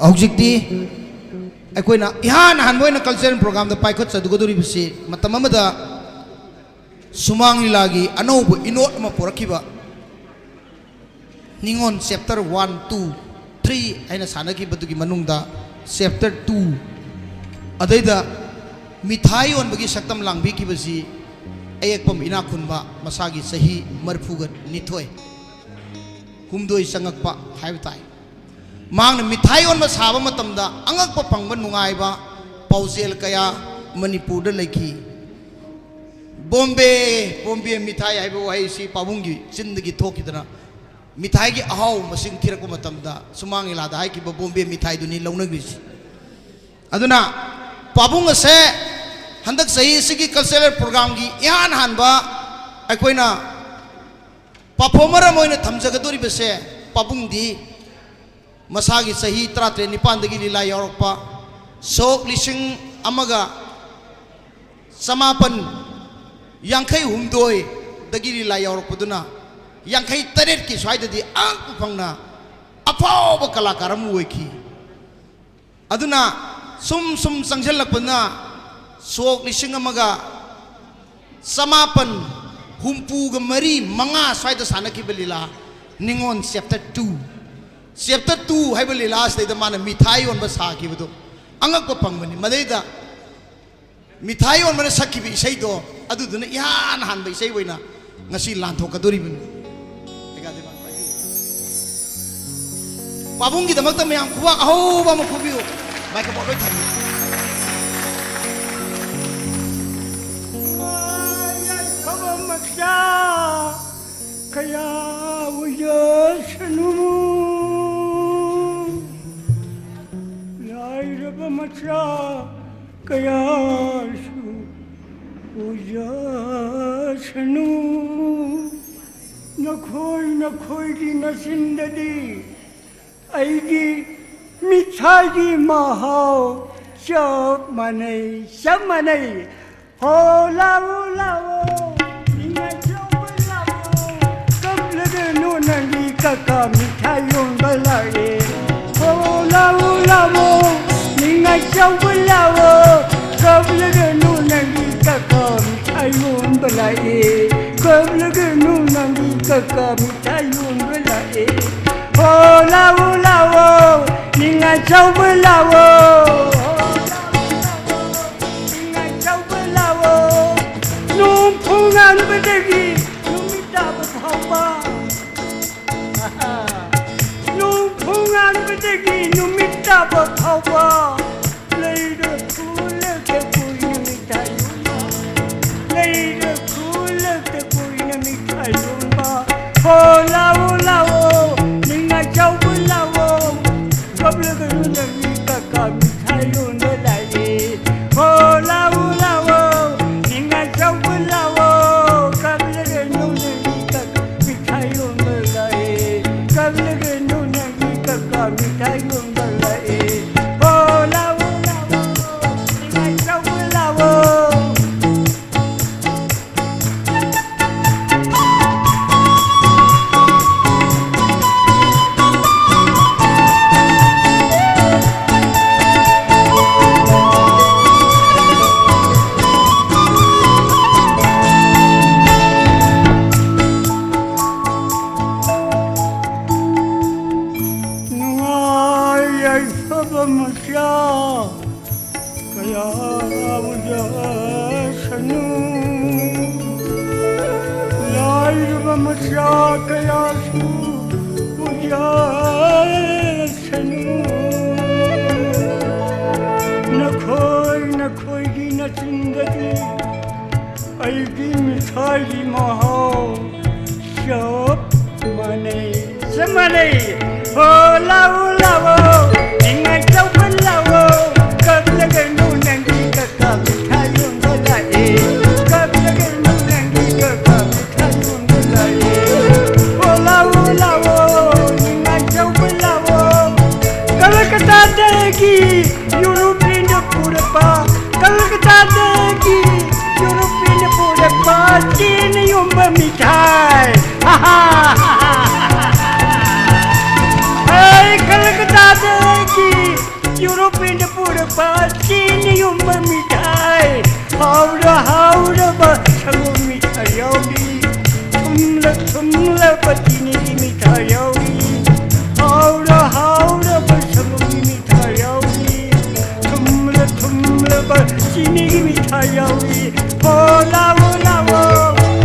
हौजिक्ति अखोइना इहान हानबोइना cultural programme the पाइखोट चदुगदुरिबसि मतम अमदा सुमांग लीलागी अनौब इनोट अमा पोरखिबा निंगोन chapter 1 2 3 आइना सानखिबदुगी मनुंगदा चैप्टर 2 अदैदा मिठाई ओनबगी सक्तम लांगबिखिबसि अयेकपम इना खुनबा मसागी सही मरफुग निथोय हुमदोय संगकपा हाइबताई मांगना मिठाई ओनबा साबा मतमदा अंगकपा पंगबा नुंगाइबा पाउजेल कया मणिपुरदा लैखि बॉम्बे बॉम्बे मिठाई हाइबा वाइसी पाबुंगी चिंदगी थोकिदना मिठाई की अहाव मसिंग थिरक मतमदा सुमांग इलादा हाइकिबा बॉम्बे मिठाई दुनी लौनग्रिसि अदुना पाबुंग से हंदक सही सिगी कल्चरल प्रोग्राम की इहान हानबा अखोइना परफॉर्मर मोइना थमजगदोरिबसे पाबुंगदी मसागी सही 39 लीला यौरपा सोक लिसिंग अमगा समापन यांखै हुमदोय दगी लीला यौरपदुना यांखै तरेट की स्वाइददी अंक फंगना अफाव कलाकार अमोइखि अदुना सुम सुम संजलकपना सोक लिसिंग अमगा समापन हुमपुग मरी मंगा स्वाइद सानखिब लीला निंगोन चैप्टर 2 हाइब लीला से माना मिठाई ओनबा साखिबदो अंगक पंगबनी मदैदा मिठाई ओनबने सखिब इसैदो अदुदुना इहान हानब इसै वइना ngasi लांथोकदोरिबनी पाबुंगी दमकता मयाम खुवा अहोबा म खुबियो माइक बोलोय थामी कया उयसनु लाइरब मचा कया उयसनु नखोई की नसिंददी ऐगी मिठाई महाव सब मनै हो लाओ नंगी कका मिठाई बलाए हो लाओ निंगा चौबलाओ कब लगनु नंगी कका मिठाई बलाए कब लगनु नंगी कका मिठाई बलाए हो लाओ निंगा चौबलाओ निंगा चौबलाओ नुम फुंगान बदगी नुमिता बथावा नुफुंगान बदगी नुमिता बथावा लैर फूल के कोई मिठाई लैर फूल के कोई मिठाई हो लाओ निंगा चौबलाओ कब लगनु नंगी कका मिठाई लाए हो लाओ निंगा चौबलाओ कब लगनु नंगी कका मिठाई लाए कब लगनु नंगी कका मिठाई लाए हो लाओ निंगा चौबलाओ कया उयसनु लाइरब मचा कया उयसनु नखोई की नचिंदगी ऐगी मिठाई महाव सब मनै हो लाओ निंगा चौबलाओ कब लगनु नंगी कका मिठाई बलाए कब लगनु नंगी कका मिठाई बलाए हो लाओ निंगा चौबलाओ कलकत्ता देगी यूरोपियन पूरपा कलकत्ता देगी यूरोपियन पूरपा चीन युम्ब मिठाई कलकत्ता देगी चीनी उम्र मिठाई हावड़ा संगम मिठाई यावी थुमला चीनी की मिठाई यावी हावड़ा संगम की मिठाई यावी थुमला चीनी की मिठाई यावी हो लावो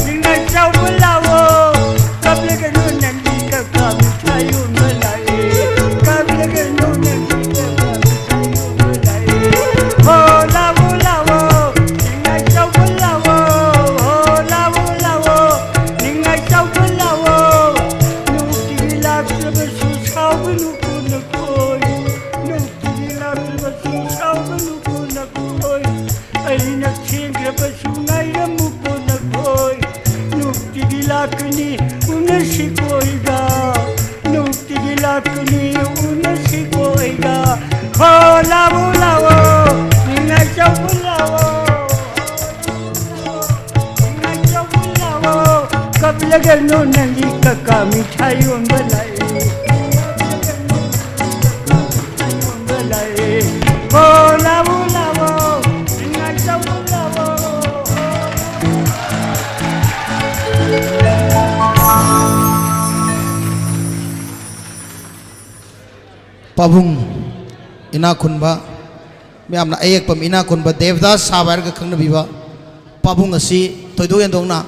निंगा चाव लावो कब लगे नो नंदी का मिठाई उमलाई कब लगे नो नंदी का मिठाई उमलाई हो लावो निंगा चाव लावो हो लावो निंगा चाव लावो नुकी लाभ बसु चाव नुको नकोई नुकी लाभ बसु चाव नुको नकोई अइना चेंग्र बसु नाइरा मुको नकोई नुकी लाकनी उनसी कोईगा नुकी लाकनी उनसी कोईगा हो लावो निंगा चाव लावो कब लगे नो नंदी का मिठाई उंगलाई हो लावो निंगा चाव लावो पाबुंग इना खुनबा मैमना अयेकपम इना खुनबा देवदास साबार का खंगनबीबा पाबुंग असी तोयदो यंदोंगना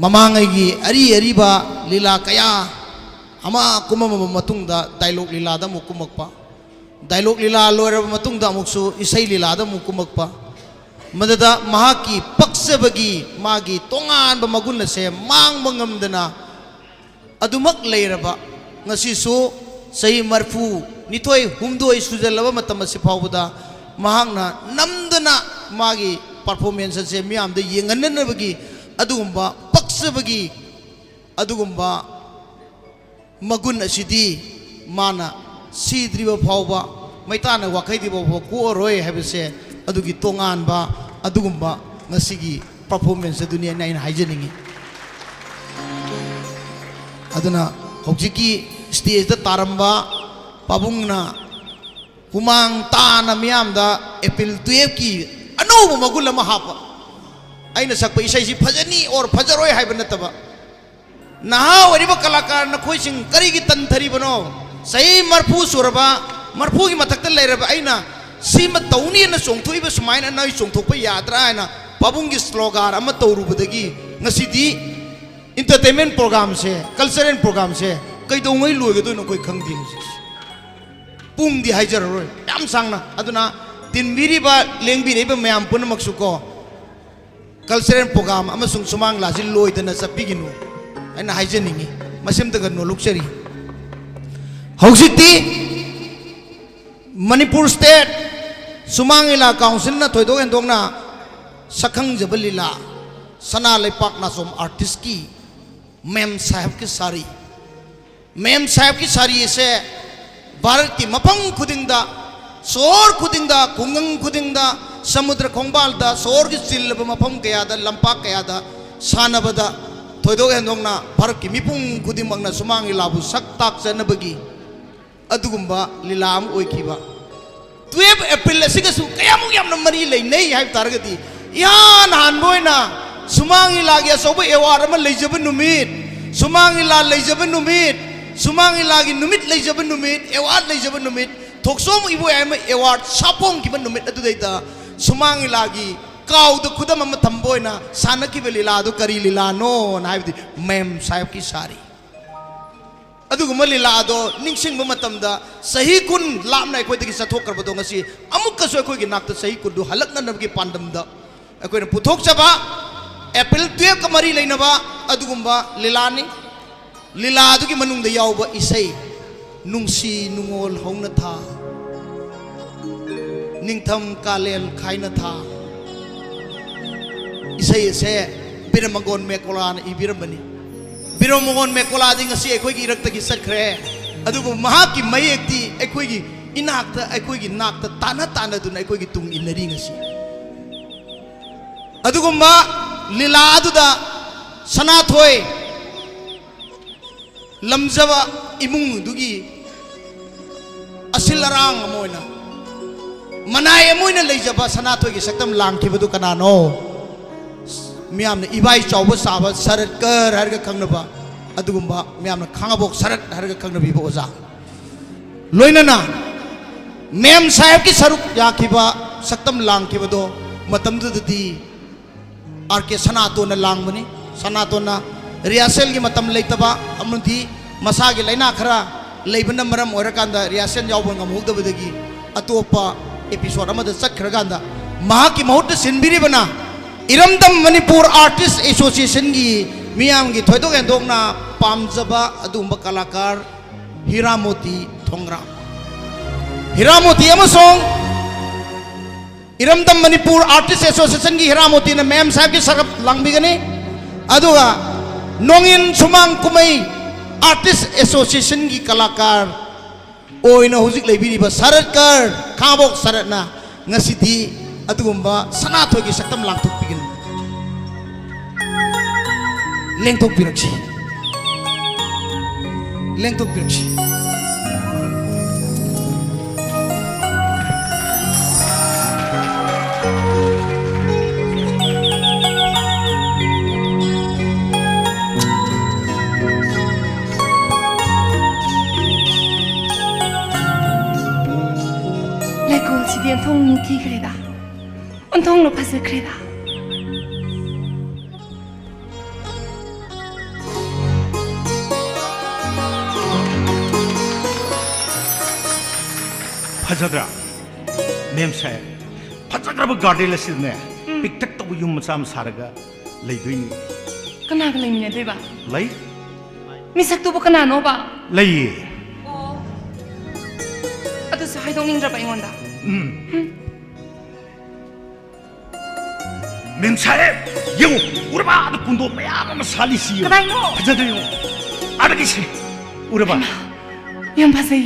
ममांगैगी अरीबा लीला कया अमा कुमम मतुंगदा डायलॉग लीलादा मुकुमकपा डायलॉग लीला लोरब मतुंगदा मुक्सु इसै लीलादा मुकुमकपा मददा महाकी पक्षबगी मागी तोंगानबा मगुन से मांगबा ngamdana अदुमक लेरबा ngasisu सही मरफू निथोय हुमदोय सुजलबा मतम से फावदा महांगना नमदना मागी परफॉर्मेंस से मियाम दे येंगननबगी अदुगुंबा पक्षबगी अदुगुंबा मगुन असिदी माना सीद्रिबा फावबा मैताना वाखैदिबा कोरोय हैबसे अदुगी तोंगानबा अदुगुंबा ngasiगी परफॉर्मेंस दुनिया नाइन हाइजनिंगी अदुना हौजिकी स्टेज दा तारंबा पाबुंगना हुमांग ताना मियामदा एप्रिल 12 की अनौब मगुल अमा हापा अइना सकपा इसैसी फजनी और फजरोय हाइब नतबा नहा वरिबा कलाकार नखोइसिंग करिगी तंथरिबनो सही मरफू सुरबा मरफू की मथक्ता लेरबा अइना सीमा तौनी न सोंथोइबा सुमाइना नई सोंथोपा याद्रा हैना पाबुंगी स्लोगान अमा तौरुबदगी ngasiदी इंटरटेनमेंट प्रोग्राम से कल्चरल प्रोग्राम से कई दोंगई लोगदो न कोई खंगदी पुंगदी हाइजररोय याम सांगना अदुना तिनबिरिबा लेंबिरिबा मयाम पुनमक्सुको कल्चरल प्रोग्राम अमसुंग सुमांग लाजि लोइदना सपिगिनु अना हाइजनिंगी मसेमतगा नो लुक्सरी हौजिकती मणिपुर स्टेट सुमांग इला काउंसिल ना थोइदो एंदोंगना सखंग जबलीला सना लेपाक नासोम आर्टिस्ट की मेम साहब की सारी से भारत की मफंग खुदिंगदा सोर खुदिंगदा कुंगंग खुदिंगदा समुद्र खोंबालदा सोर की चिल्लब मफंग कयादा लंपा कयादा सानबदा थोइदो एंदोंगना भारत की मिपुंग खुदिमंगना सुमांग इलाबु सक्ताक जनबगी अदुगुंबा लीलाम ओइखिबा 12 एप्रिल असिगसु कयामु यामना मरी लेनै हाइब तारगदी यान हानबोइना सुमांग इलागी असोबो एवार्ड अमा लेजब नुमित सुमांग इला लेजब नुमित सुमांग इलागी नुमित लेजब नुमित एवार्ड लेजब नुमित थोक्सोम इबो एम एवार्ड सापोंग किबा नुमित अदुदैता सुमांग इलागी काउद खुदम अमा थंबोइना सानकिबा लीलादो करी लीलानो नाइबदी मेम साहब की सारी अदुगुम लीलादो निंगसिंगबा मतमदा सही कुन लामना अखोइदगी सथोकरबदो ngasi अमुक्कसो अखोइगी नाक्ता सही कुदु हलकननबगी पांडमदा अखोइना पुथोकचबा एप्रिल 12 का मरी लेनबा अदुगुंबा लीलानी लीला अदुगी मनुंगदा यावबा इसै नुंसी नुंगोल हौना था निंगथम कालेल खाइना था इसै से बिरमगोन मेकोलान इबिरमनी बिरमगोन मेकोलादि ngasi अखोइगी इरक्तगी सखरे अदुगु महाकी मयेक्ति अखोइगी इनाक्ता अखोइगी नाक्ता ताना ताना दुना अखोइगी तुंग इनरी ngasi अदुगुंबा लीला अदुदा सनाथोय लमजबा इमुंग दुगी असिल अरांग अमोइना मनाय मोइना लेजबा सनाथोय की सक्तम लांखिबदु कनानो मियामने इबाई चावब साबा शरद कर हरग खंगनबा अदुगुम्बा मियामने खांगबोक शरद हरग खंगनबीबो ओजा लोइनना मेम साहेब की सरुक याखिबा सक्तम लांखिबदो मतमदुदि आर के सनातोन लांगबनी सनातोना रियासेल की मतम लेतबा अमनुदी मसा की लाइना खरा लेबन मरम ओरकांदा रियासेल यावबन गमहुदबदगी अतोपा एपिसोड अमद चखरगांदा महा की महुत सिनबिरिबना इरमदम मणिपुर आर्टिस्ट एसोसिएशन की मियाम की थोइदोक एंदोकना पामजबा अदुम्बा कलाकार हिरामोती थोंग्रा हिरामोती अमसोंग इरमदम मणिपुर आर्टिस्ट एसोसिएशन की हिरामोती ने मैम साहब की सरप लांगबिगनी अदुगा नोंगिन सुमांग कुमई आर्टिस्ट एसोसिएशन की कलाकार ओइना हुजिक लेबिरिबा सरकर खाबोक सरना ngasithi adugumba sanathoi ki saktam langthok pigin lengthok pirakchi连通你提开的，我通了怕是开的。 फजद्रा मेम से फजद्राब गार्डन लसिने पिकटक तब युम मचाम सारगा लेदुइनी कना का लेमिने देबा लै मिसक तो कना नो बा लैये अदु सहाय दो निंद्रा बा इंगोंदा मेम से यो उरबा अद कुंदो मयाम सालिसी कदाई नो फजद्रा यो अदगी से उरबा यम फसई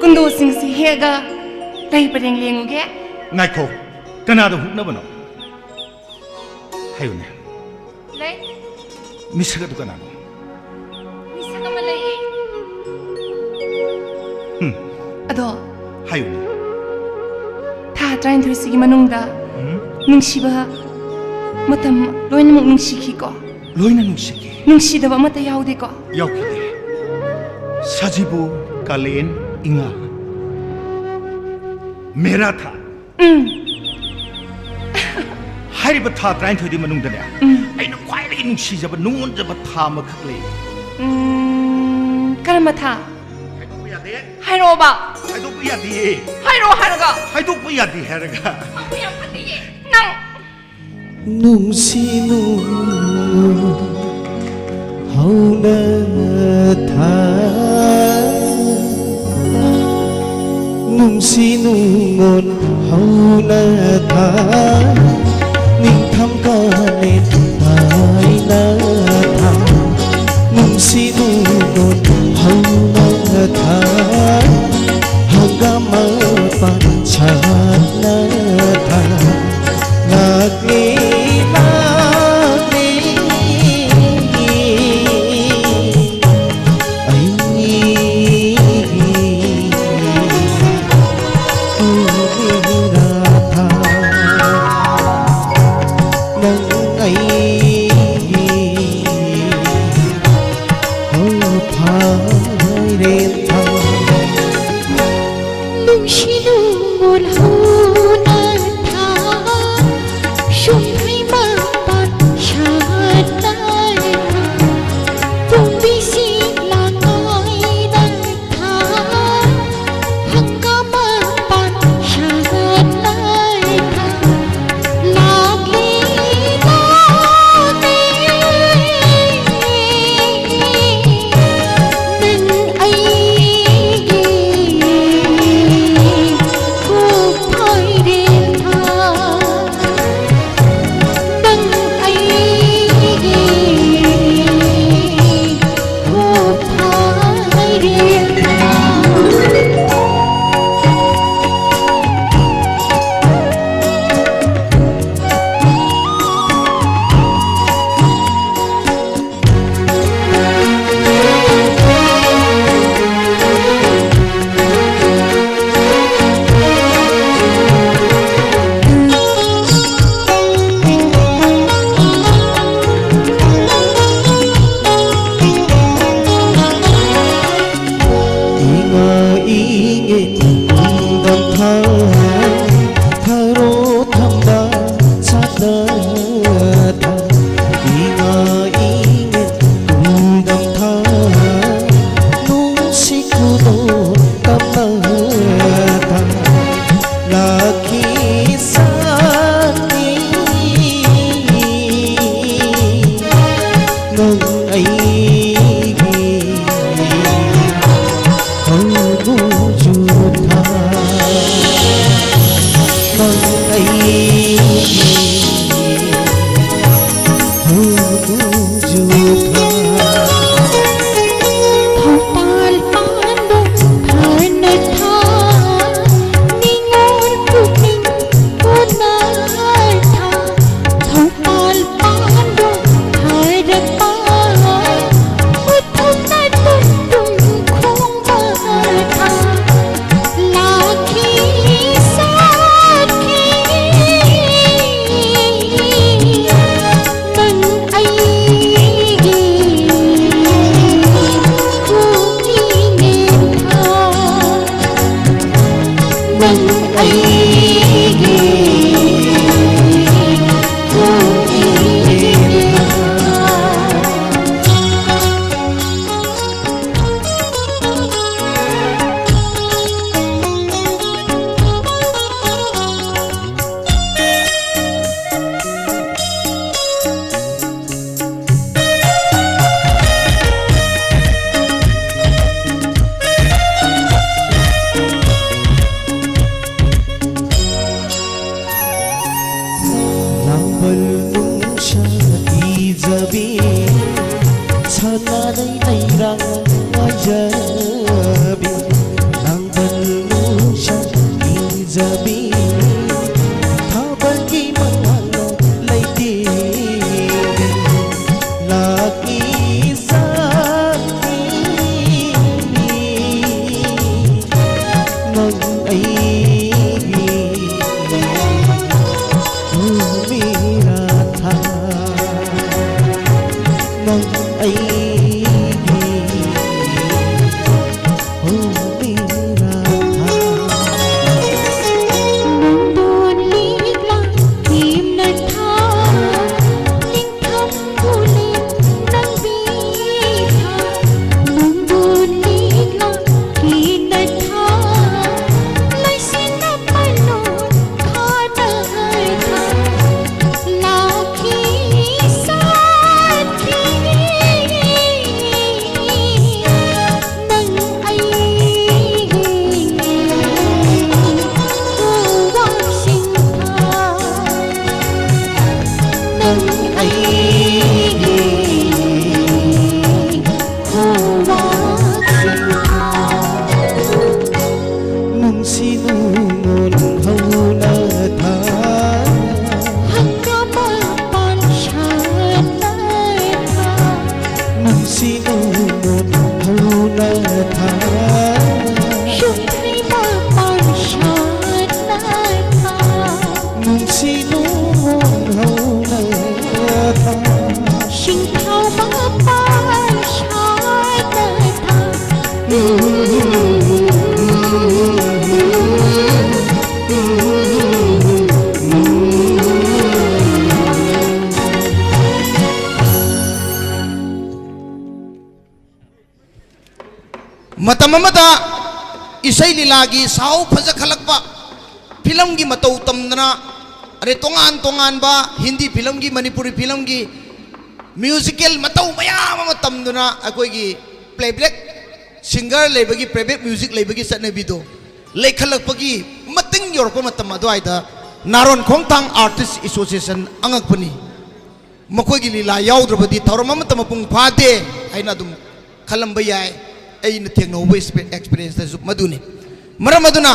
कुंदो सिंह सी हेगा लाई परेंग लेंगुगे नाइखो कनादा हुक्नबनो हायुने लाई मिसगा दु कनानो मिसका मले अदो हायुने था ट्राइन थ्रिसिगी मनुंगदा नुंसिबा मतम लोइनमुक नुंसिखिको लोइना नुंसिकी नुंसिदबा मत याउदेको याउकिदे सजिबु कालेन इंगा मेरा था हारिब था ट्राइन थोइदि मनुंगदने आइना क्वाइलगी नुंसिजब नुंगोनजब था मखले करम था हाइदोक यादे हाइरोबा हाइदोक यादे हाइरो हारगा हाइदोक यादे हेरगा यम फतिये नंग नुंसिनु हौना था नुंसिनुंगोन हौना था निंथम काने ताइना था नुंसिनुंगोन हौना था हंगामा पांचाना था लागले मतममदा इसई लीलागी साउ फजखलकपा फिल्म की मतौ तमदना अरे तोंगान तोंगान बा हिंदी फिल्म की मणिपुरी फिल्म की म्यूजिकल मतौ मयाम तमदना अकोगी प्लेबैक सिंगर लेबगी प्लेबैक म्यूजिक लेबगी सनबिदो लेखलकपगी मतिंग योरप मतम अदवाइदा नारोन खोंगथांग आर्टिस्ट एसोसिएशन अंगकपनी मखोगी लीला याउद्रबदी थौरम मतम पुंग फादे आइना दुम खलंब याय अन थेंगनौब एक्सपीरियंस मधुने मरम अदुना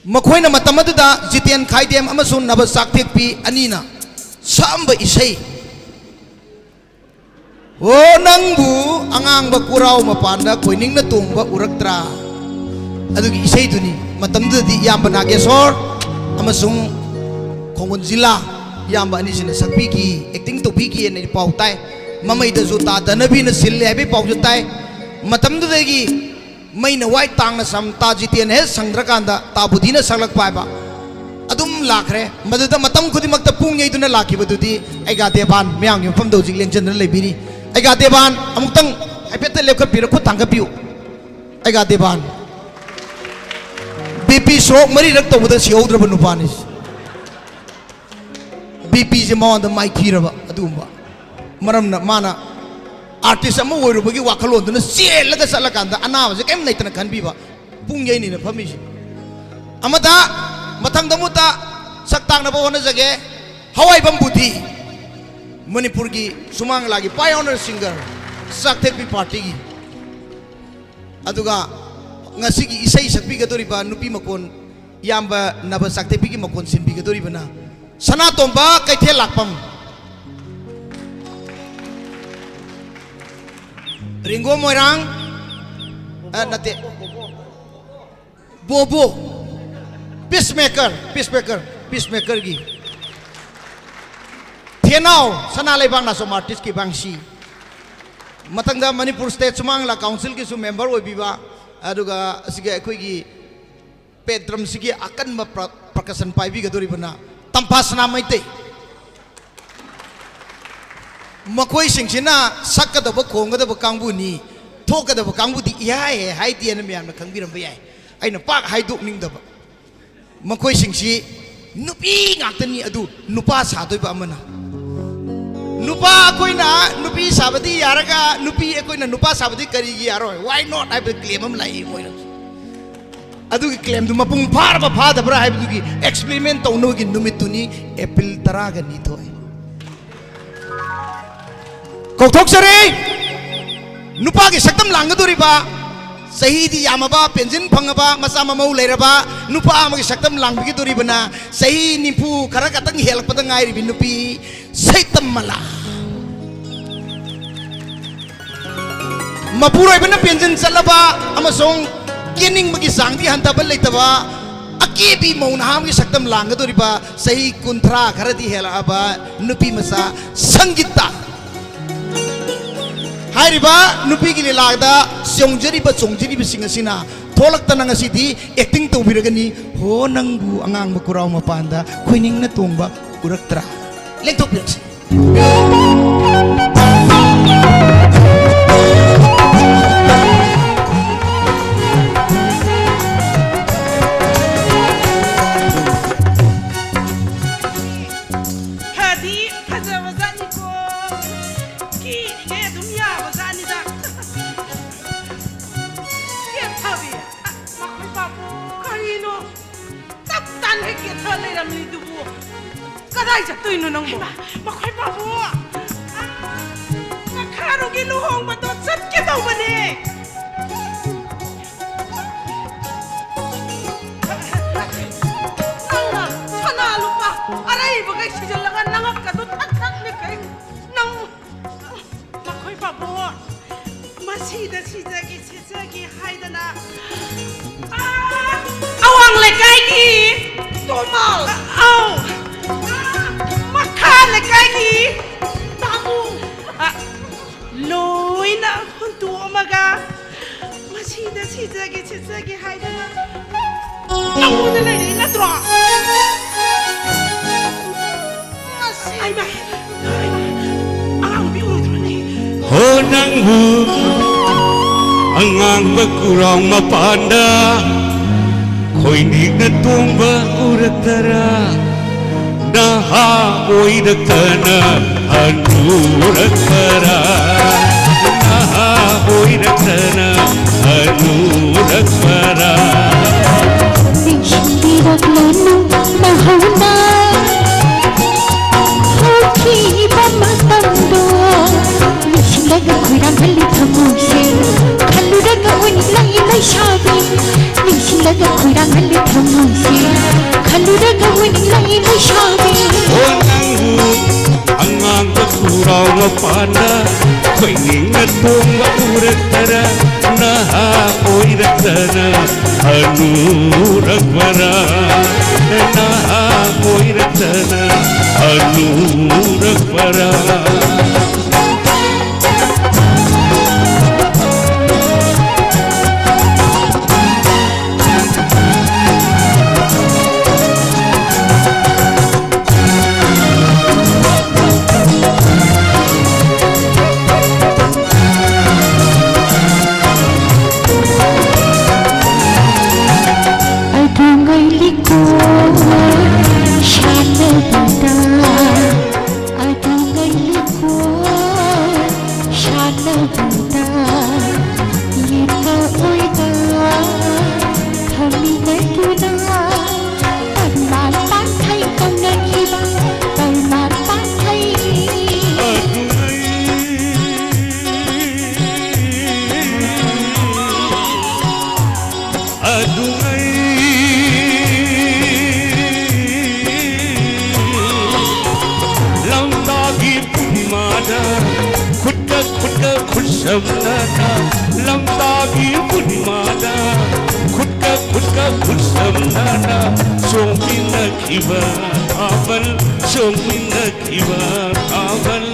मखोइना मतम अदुदा जितेन खाइदेम अमसुन नब साक्थेकपी अनीना साम्ब इसै ओ नंगबु अंगांग कुराव मपान कोइनिंग तोंग उरक्त्रा अदुगी इसै दुनी मतमदुदी याम नागेश्वर अमसुन खोंगुन जिला याम अनीसिना सकपीकी एक्टिंग तोपीकी ने पाउ ताय ममैदसु तादनबीना सिल्ले है पाउ ताय मतमदुदगी मैना वाई तांगना सम ताजितेन हे संग्रकांदा ताबुदीना सलक पायबा अदुम लाखरे मदुदा मतम खुदिमक्ता पुंग यैदुना लाखिबदुदी ऐगा देबान म्यांग यफम दोजि लेंजन लेबिनी ऐगा देबान अमुक्तंग हाइफेट लेखत पिर खुद थांगपिउ ऐगा देबान बीपी स्ट्रोक मरी रक तौबदा सिहौद्रब नुपानि बीपी जे मावंदा माइ खिरबा अदुम्बा मरमना माना आर्टिस्ट अमा ओइरुबगी वाखलोंदुना चेलगा चलकांदा अनाबसे केम लेतना खनबीबा पुंग यैनिना फमिसि अमदा मथंगदमुता सक्तांगनबा होनजगे हवाइबम बुद्धि मणिपुर की सुमांग लागी पायोनर सिंगर साक्थेपी पार्टी की अदुगा ngasi gi isai sakpi gadoriba nupi makon yamba naba saktepi gi makon sinbi gadoriba na sana tomba kaithe lakpam ringo moirang nate bobo peacemaker gi thenau sana lebang na som artist ki bangsi matangda manipur state sumang la council ki su member oibiba aduga sige akhoi gi pedram sige akan ma prakasan paibi gadori bana tampasna maite makoi singsina sakadaba khongadaba kangbu ni thokadaba kangbu di yae haiti na myam na khangbiram ba yai aina pak haiduk ningdaba makoi singsi nupi ngaktani adu nupa sadoi ba amana nupa koina nupi sabadi yaraga nupi koina nupa sabadi kari gi yaro why not I will claim am lai moina adu gi claim du mapung phar ba pha dabra hai du gi experiment to no gi numit tuni april taraga ni thoi kok thok sare nupa gi saktam lang duri ba sahi di yamaba penjin phangaba masa mamau leiraba nupa amagi saktam lang bi duri bana sahi nipu khara katang helak padang ai ri nupi saitam mala mapuroi bana penjin chalaba amasong kening magi sangdi hantaba leitaba akebi mauna hamgi saktam lang doriba sahi kunthra kharadi hela aba nupi masa sangita hairiba nupi gi lagda songjari ba singa sina tholak tanang asidi acting to biragani ho nangbu angang makurau mapanda khoining na tongba uraktra lengtok pirsi Kadai jatuh inu nang bo. Makai babu. Makaru gilu hong batot sat kita bani. Nang sana lupa. Arai bagai sejalangan nangap kadut tak ni kai. Nang makai babu. Masih dah sijagi hai dana. Awang lekai ki. Tomal. Aw. Makan lekai ni, tamu. Loy na huntu omaga. Masih dah sijagi hai dah. Tamu na lagi na tro. Masih. Ay ba. Ang biuro tro ni. Honang hu, angang bakurang mapanda. Koi ni na tumba uratara. Naha oiratana anuratara Naha oiratana anuratara Nishiraglan nahuna Hoki pamatando Nishilaga kurang halit hamuse Kaluraga unilay ilay shabi Nishilaga kurang halit hamuse Kaluraga unilay ilay shabi Honang hu angang bakurang mapanda Koi ningat tumba uratara Naha oiratana anuratara Naha oiratana anuratara Shana bata, adungai liku पूर्णिमादा खुद खुशमनाना लंतागी पूर्णिमादा खुद खुशमनाना सोमिना खिबा आवल सोमिना खिबा आवल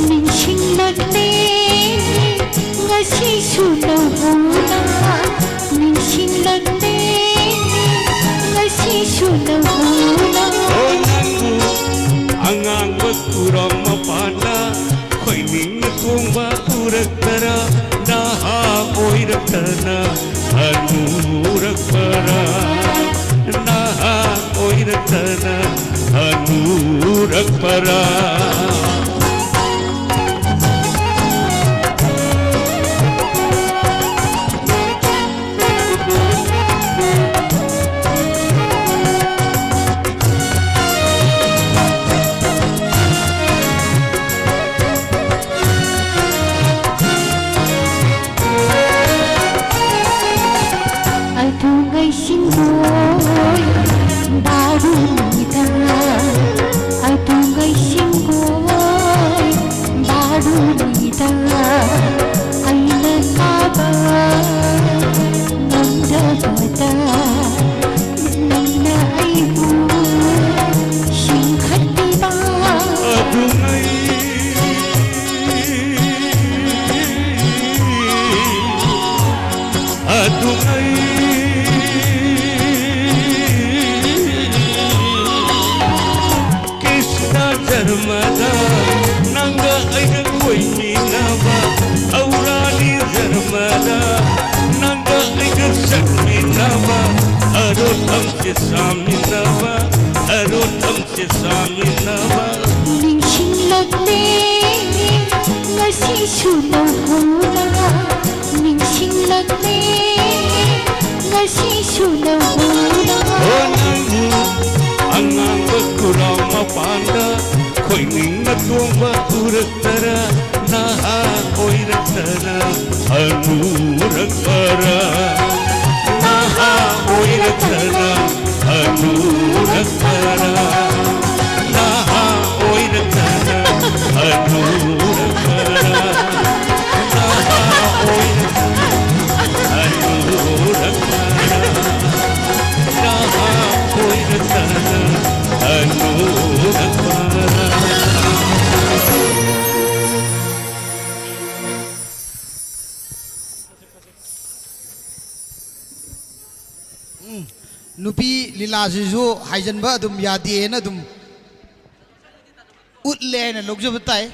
निशिंगलते ngasi sunahuna nisinglagte ngasi sunahuna onangu angang kuram mapana koining kumba uraktara naha oiraktana anurakpara naha oiraktana anurakpara adungay singgoy darumita adungay singgoy darumita ay nagkaba ng dabata ng naibu singkat diba adungay adungay Krishna Dharmada Nanga Aida Koini Nava Aurali Dharmada Nanga Aida Sakmi Nava Arotam Sami Nava Arotam Sami Nava Ningsinglagne ngasi sunahuna Ningsinglagne ngasi sunahuna Onangu Angang Kurang Mapanda Koining Natumba Uraktara Naha Oiraktara Anurakpara Naha Oiraktara Anurakpara Naha Oiraktara Anurakpara Naha Oiraktara Anurakpara Naha Oiraktara Anurakpara nupi lila jisu haijan ba adum yadi na adum utle na lokjo batai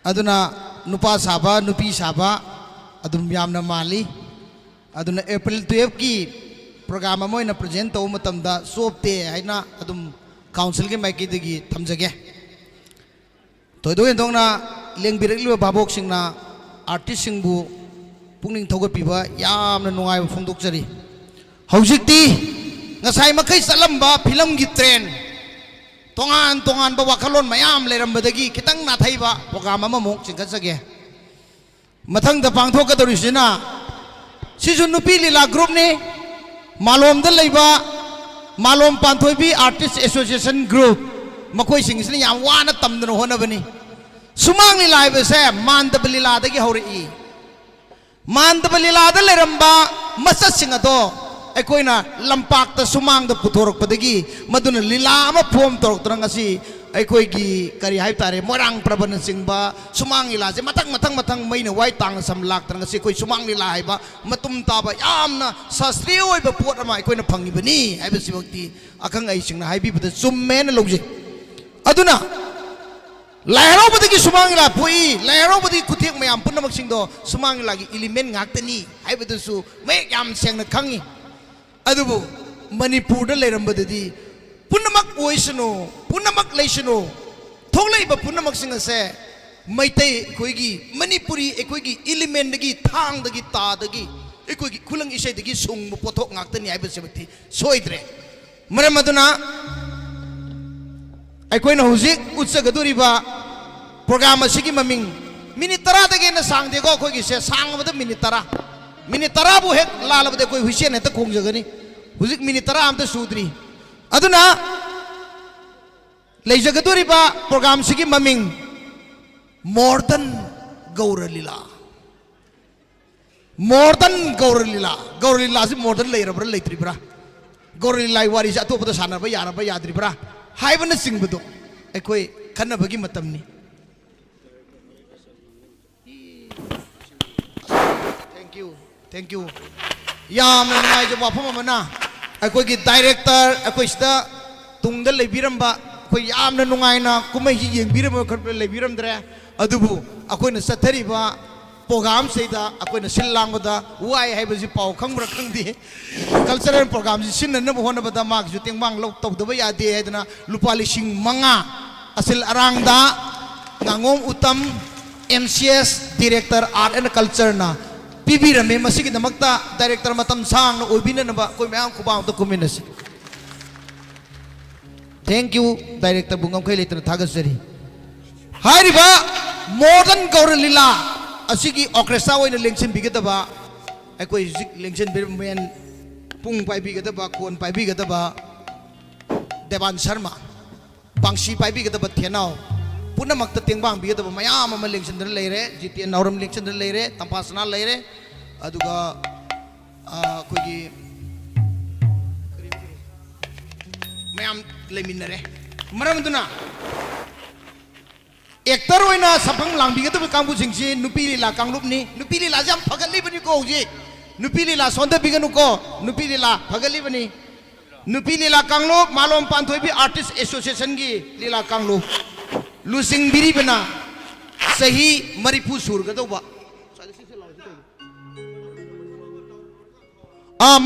aduna nupa saba nupi saba adum yamna mali aduna April 12 ki program mo na present to matamda sopte haina adum council ke maiki degi thamjage to do endong na lengbirekli babok singna artist singbu pungning thogot piba yamna nungai phongdok jari hojikti ngasai makai salamba film gi trend tongan ba wakalon mayam leirambadagi kitang nathaiba program ama mok chingkasage mathang da pangthok ka dorisina sisu nupi lila group ni malom da leiba malom panthoibi artist association group makoi singisni yam wana tamdana honabani sumang lila ibase mandabali dagi hori mandabali da leiramba masat singado aikoina lampak ta sumang da puthorok padagi maduna lila ama phom torok trangasi aikoi gi kari hai tare morang praban singba sumang lila je matang maina wai tang sam lak trangasi koi sumang lila haiba matum taba yamna sastri oi ba pot ama aikoina phangi bani haiba sibakti akang ai singna haibi bada summen logje aduna lairo badagi sumang lila pui lairo badagi kuthek mayam punamak singdo sumang lila gi element ngaktani haiba su me yam sengna khangi adubu manipur leirambadadi punamak oisano punamak leisano thoglaiba punamak singase maitai koigi manipuri ekoigi element dagi thang dagi ta dagi ekoigi khulang isai dagi sung pothok ngaktani aiba sebati soidre maramaduna aikoina hujik utsagaduriba program asigi maming minute 10 dagi na sangde ko koigi se sangbada minute 10 bu hek lalabade koi huisen heta kongjagani hujik minute 10 amta sudri aduna leijagaduriba program sigi maming modern Gaur Leela modern Gaur Leela से modern लेरब्रा लेत्रिब्रा गौर लीला वारी से अतोपदा सानबा यारबा याद्रिब्रा हाइबन सिंगबदो अखोई खन्नबगी मतमनी thank you याम नाइ जो वाफम मना अखोई की डायरेक्टर अखोई सिदा तुंगदा लेबिरंबा अखोई याम नुंगाइना कुमै ही येंबिरम खरब लेबिरमद्रे अदुबु अखोइना सथरिबा प्रोग्राम सेदा अखोइना सिल्लांगदा वाई हाइबजी पाव खंगब्रा खंगदे कल्चरल प्रोग्राम जी सिन्नन होनबदा माक जु तेंगबांग लौ तौदबा यादे हैदना लुपा लिसिंग मंगा Aseel अरांगदा ngangon utam MCS director art and culture na pibirame masigi namakta director matam sang na obina na ba koi mayam kubaw to kuminas thank you director bungam kai letra thagasari hariba modern gaur lila asigi orchestra oina lengsin bigadaba akoi lengsin birmen pung pai bigadaba kon pai bigadaba devan sharma bangsi pai bigadaba thenau पुनः मक्त तेंबांग बिगत मयाम अम लेक्चंदर लेरे जितिया नौरम लेक्चंदर लेरे तंपासना लेरे अदुगा कोई मयाम लेमिनरे मरम दुना actor होइना सफंग लांग बिगत कांगबु सिंगसी नुपी लीला कांगलुपनी नुपी लीला जाम Fugly बनी को जी नुपी लीला सोंद बिगनु को नुपी लीला फगली बनी नुपी लीला कांगलुप मालोम पांथोई भी आर्टिस्ट एसोसिएशन की लीला कांगलुप लुसिंग बिरी बना सही मरिपू सूरगदौबा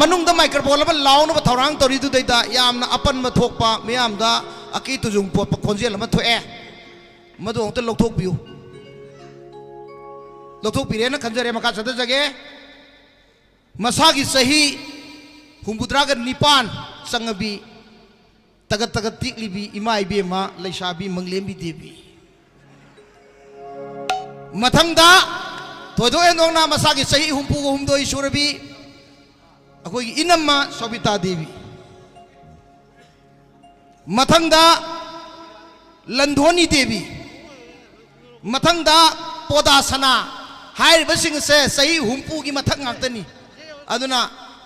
मनुंग द माइक्रोफोन अब लाउन अब थौरांग तोरी दु दैदा यामना अपन म थोकपा मयाम दा अकी तुजुंग पोप खोंजेल म थोए मदु अंत लौथोक बियु लौथोक बिरे न खंजरे मका सद जगे मसागी सही हुंबुद्राग निपान संगबी तगत तगत तिकलिबी इमा इबेमा लैसाबी मंगलेम्बी देवी मथंगदा थोदो एनोंगना मसागी सही हुंपु हुंदोई सुरबी अखोई इनम्मा सोबिता देवी मथंगदा लंधोनी देवी मथंगदा पोदासना हाइरबसिंग से सही हुंपु की मथंग ngakतनी अदुना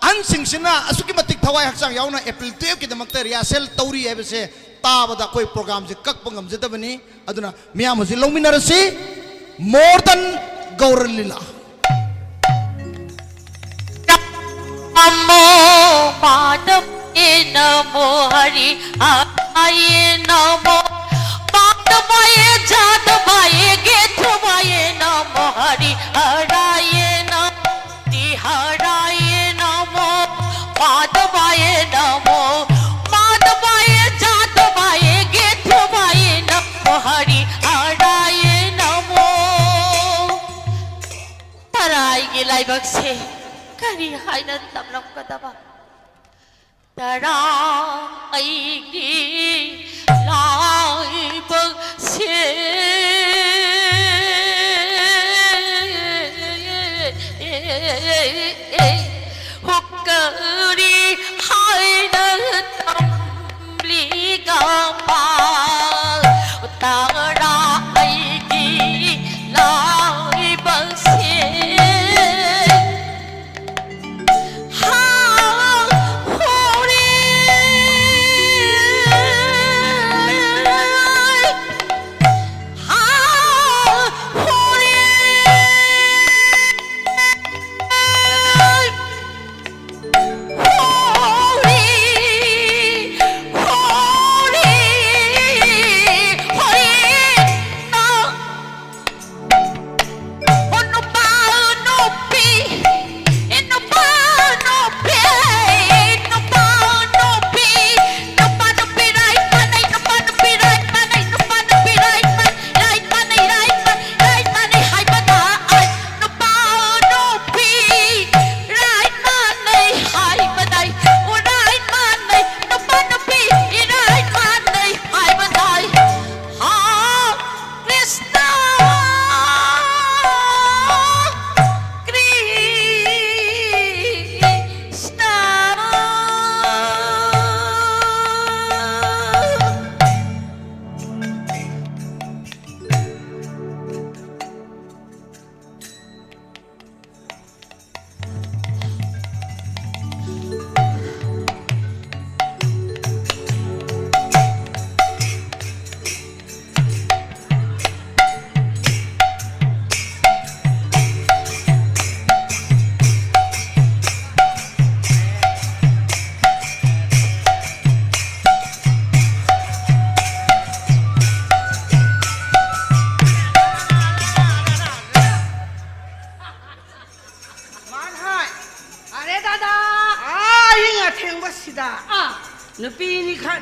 अनसिंगसिना असुकी मतिक थवाई हक्सांग याउना एप्रिल 12 की दमकते रियासेल तौरी हैबसे ताबदा कोई प्रोग्राम से कक पंगम जदबनी अदुना मियाम से लौमिनरसी मॉडर्न गौर लीला नमो माधव नमो हरि आय नमो माधवाय जादवाय गेथवाय नमो हरि हराय नमो हराय माधवाय नमो माधवाय जादवाय गेथवाय नमो हरि हराय नमो तराई की लाइबक से करी हाइना तमलम कदबा तराई की लाइबक से हुक्करी हाइना तमली गपा तराई की लाइबक से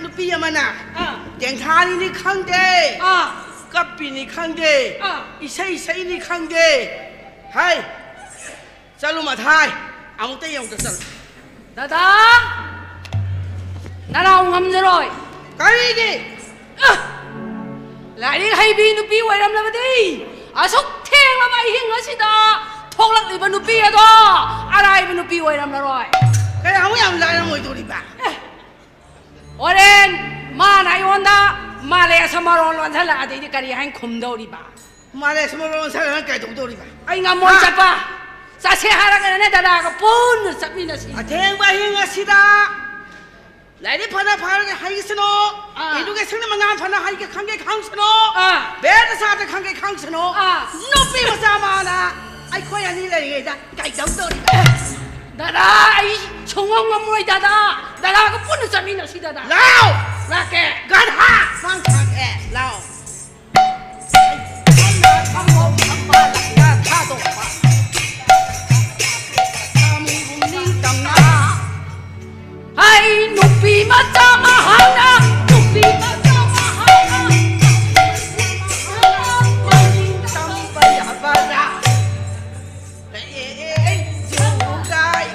นุปีมันน่ะเตียงทานี่ข้างเดกับปีนี่ข้างเดอีใช่นี่ข้างเดให้จะรู้มาทายเอามุกเตยงจะสั่ง 다다 나라옹 함저로이 가리기 라리 하이비 누비 와이람 라바디 아속 탱라 마이 힝하시다 톡락 리바 누비야도 아라이비 누비 와이람 라로이 그래 아무 양 라이랑 뭐 이도리 봐 오렌 마나이 온다 마레야 사마론 완살라 아데이 까리 하인 콤도리 봐 말에 스몰로운 사람은 까이도 도리 봐 아잉가 뭘 잡아 사세 하라가 내 다다가 뻔 삽미나시 아 대행바 행하시다 라이디 파나 파르게 하이스노 이두개 승리만 난 파나 하이게 강게 강스노 베르사드 강게 강스노 노피 마사마나 아이 코야 니레이다 까이도 도리 봐 다다 이 청왕만 모이 다다 다다가 뻔 삽미나시 다다 라오 라케 간하 상상해 라오 Hai nupi macam mahana, nupi macam mahana. Sampai apa dah? Jugai, madai,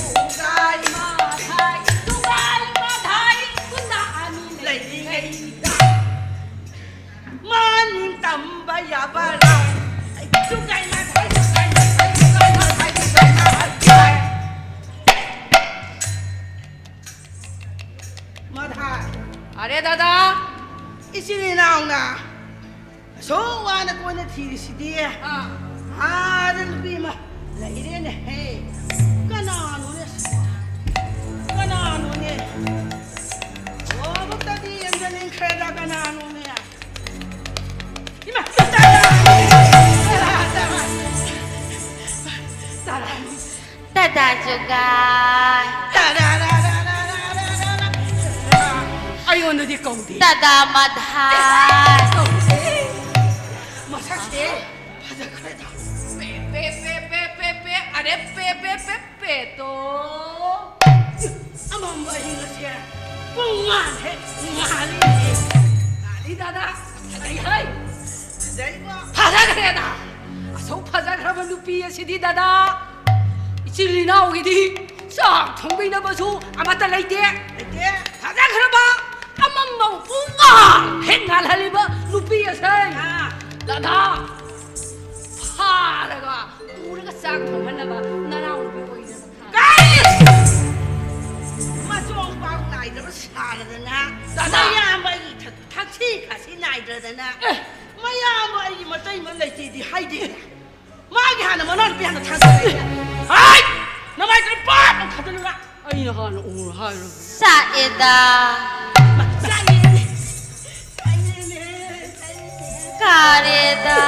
jugai, Madai, tugai, madai, guna ani lady, maning tambah apa dah? Jugai, madai, jugai, madai, jugai, madai, jugai, madai. Madai. Are dada, Isini nào nè số qua nó coi nó thì đi đến khi mà lấy đến này cái nào nó nè bắt ta đi em cho nên khai ra cái nào nó nè nhưng mà Dada juga. ayo nu di kaudi. Dada madhai. masa sih pada kereta Pe, are pe to. ama mbak ini sih pengan ngali Kali dada, hai. dari gua 파자 그래다. 속 파자 그러면 누피야 시디 다다. 이질리나 오기디. 싹 통비나 봐서 아마따 라이데. dia 파자 그러봐. 아맘마 뿡아. 행할 할리바 누피야 사이. 다다. 파라가 우리가 싹 통했나 봐. 나랑 우리 보고 있는 거. mà chuông bao này nó xả rồi nè Dạ, mày dạ. à mày taxi cả xin này rồi nè mày à mày mà đây mà lấy gì thì hay đi mà cái hàng mà nó bị hàng thằng này ai nó mày cái bát nó khát nó 아이 하는 오늘 하루. Saeda. mà sai đi Kareda.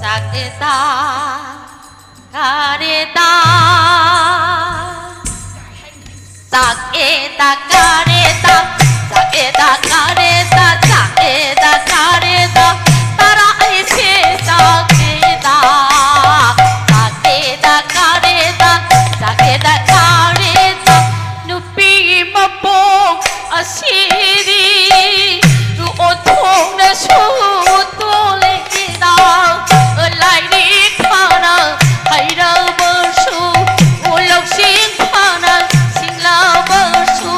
Sakeda. Kareda. Sakeda kareda. Sakeda kareda. Sakeda kareda. Tara aise sakeda. Sakeda kareda. Sakeda kareda. Nupi mabong asiri. Nuotong na sutulida. Lại đi khana hay đâu bơ su. Ulok sing khana sing la bơ su.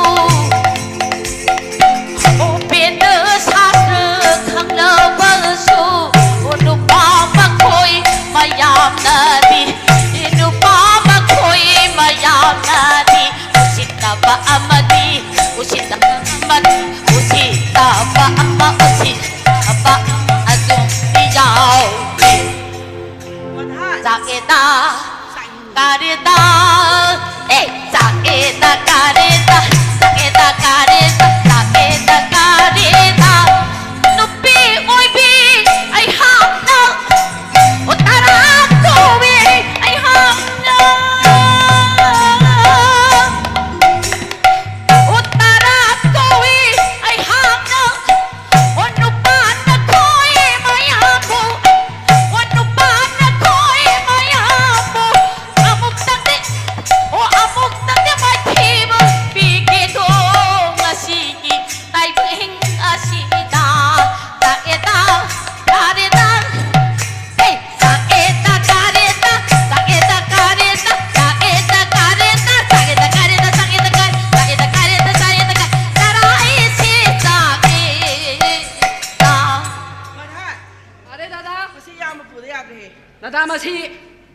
มาสิ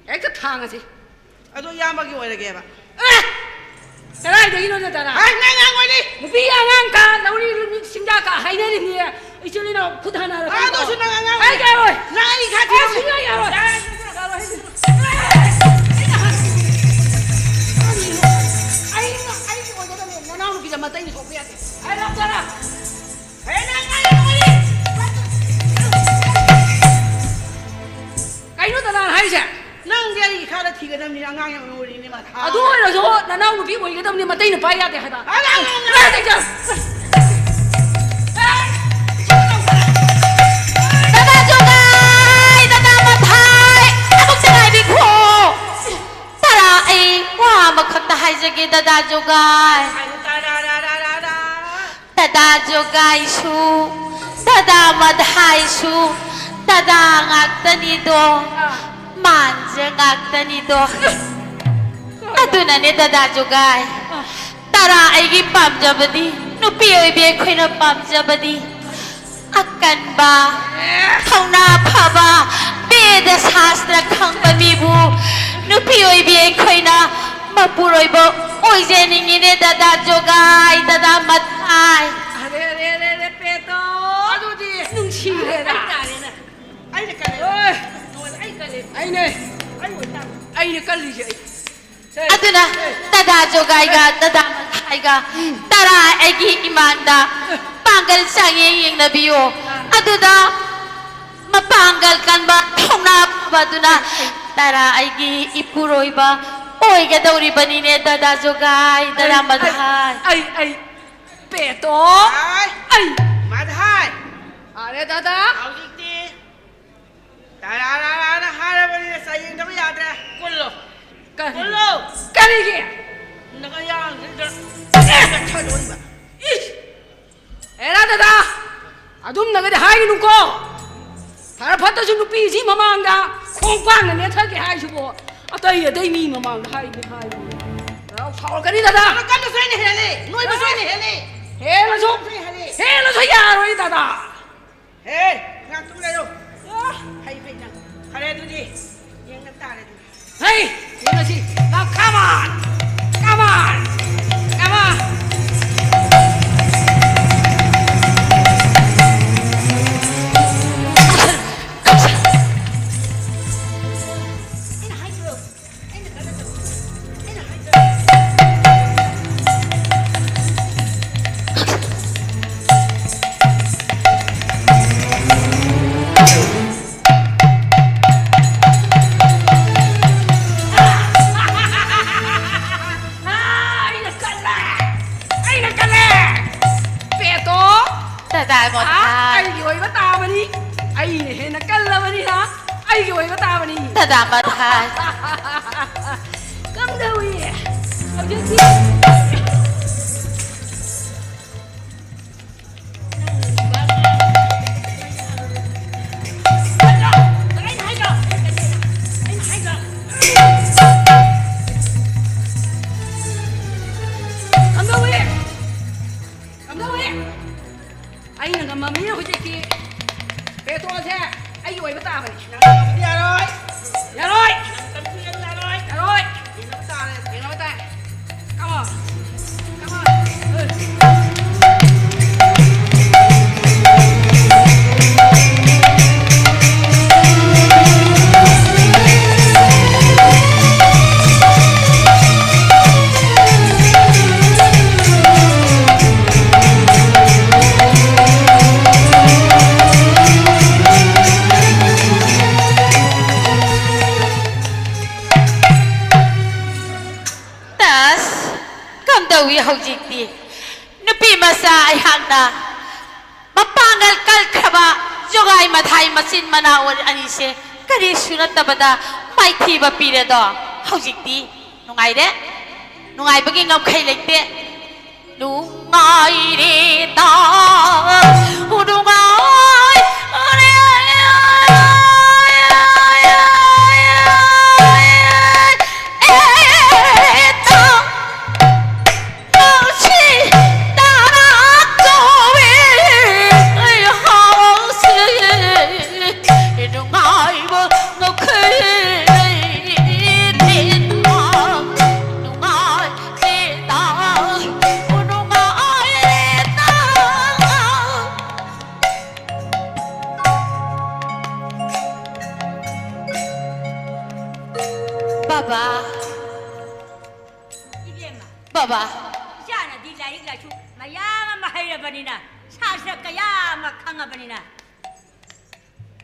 ไอ้ก็ทางอ่ะสิ เอาตัวยามมากี่วันเลยแกบ้า เอ๊ะแต่ได้เดี๋ยวนี้เราจะได้ ไอ้งานไว้ดิ มึงพี่งานกันเรานี่สิงห์กะให้เนี่ยนี่ไอ้เจ้านี่เราพุทธนาเรา ตัวชุดงาน ไอ้แกเลย นายข้า ไอ้ ที่ สิงห์ยาวเลย ไอ้我觉得你那我比较没等你说不要紧，哎，老哥了，哎，那该有的那还是， นั่งเดียวอีกข้าได้ทีกันทำนี่งานยังไม่รู้นี่มาท้า 啊，对了说，那我比我一个等你没等你白呀的还大，哎，来这个，哎， Dada Jogay! Dada Matay! Abog sa ngay big ho! Tara ay, wah, magkatahay sa gid Dada Jogay! ดา Dada Jogay su! Dada Matay su! Dada ngagta nido! Manja ngagta nido! Ato na ni Dada Jogay! Tara ay gipam jabadi! Nupiyoy biyay ko'y napam jabadi! Akan ba? Kau napa ba? Beda sastra kang bamibu. Nupiyoy biyay ko'y na mapuroy ba? Oy, zening ini Dada Jogay, Dada Matay. Are, peto, ano di, nung chile na, ไอ้เด็กกันเลย eh, ay ne, ay ne kali siya, Ato na, Dada Jogay ga, Dada Matay ga. Tara, egi imanda. Panggal sanging yung nabiyo. Ato na, mapanggal kan ba? Kung napa ba doon na? Tara, egi ipuroy ba? Oy, gadawri ba ni Dada Jogay, Dada Matay? ay, peto, ไอ้ ay, มาได้ are dada, เอาจริงๆแต่ละฮาร์บนี่ใส่ยังทำไม่ยากเลยกุลโล kali, kali kaya. นักยางนี่จะช่วยดูมั้ย Era dada, adum nagade hai nuko. Thara phatta su nupi si mamanga, khong pang ne thake hai su bo. Atai adai mi mamang hai ni hai. Rao saul kani แล้ว dada. กันจะช่วยนี่เฮลี่นุ้ยมาช่วยนี่เฮลี่ He la so, he la so ya roi dada. เฮ้ยงานตุ้งเลยดูให้ไปนั่งใครดูดิยังน้ำตาเลยดู Hey, ni la si. Now come on, come on, come on. Dada Hả? Matay. Ai rồi có tao mà đi. Ai này hiện là cân lên mà đi hả? Ai rồi có tao mà đi. Dada Matay. Cấm đâu vậy? Ở trên kia. Cấm đâu vậy? Cấm đâu vậy? Anh là cầm mía của chị kia. Bé to xe. Anh rồi có tao mà đi. เดี๋ยวเลย Dạ rồi. กันเพียงแล้วเลย Dạ rồi. ยังน้ำตาเลย Để nó tay. Come on. Come on. Tas, kam daw yaw jiti. Nupi masa ay hangna. Mapangal kal kraba. Jogay Matay masin manawar anise. Kari sunat tabada. May tiba pire do. Haw jiti. Nungay de. Nungay bagi ngam kay lekte. Nungay de ta. Nungay. Hãy subscribe cho kênh Ghiền Mì Gõ để không bỏ lỡ Baba इचाना the like लाचु मयाम महैर बनिना सासर कया म खंग बनिना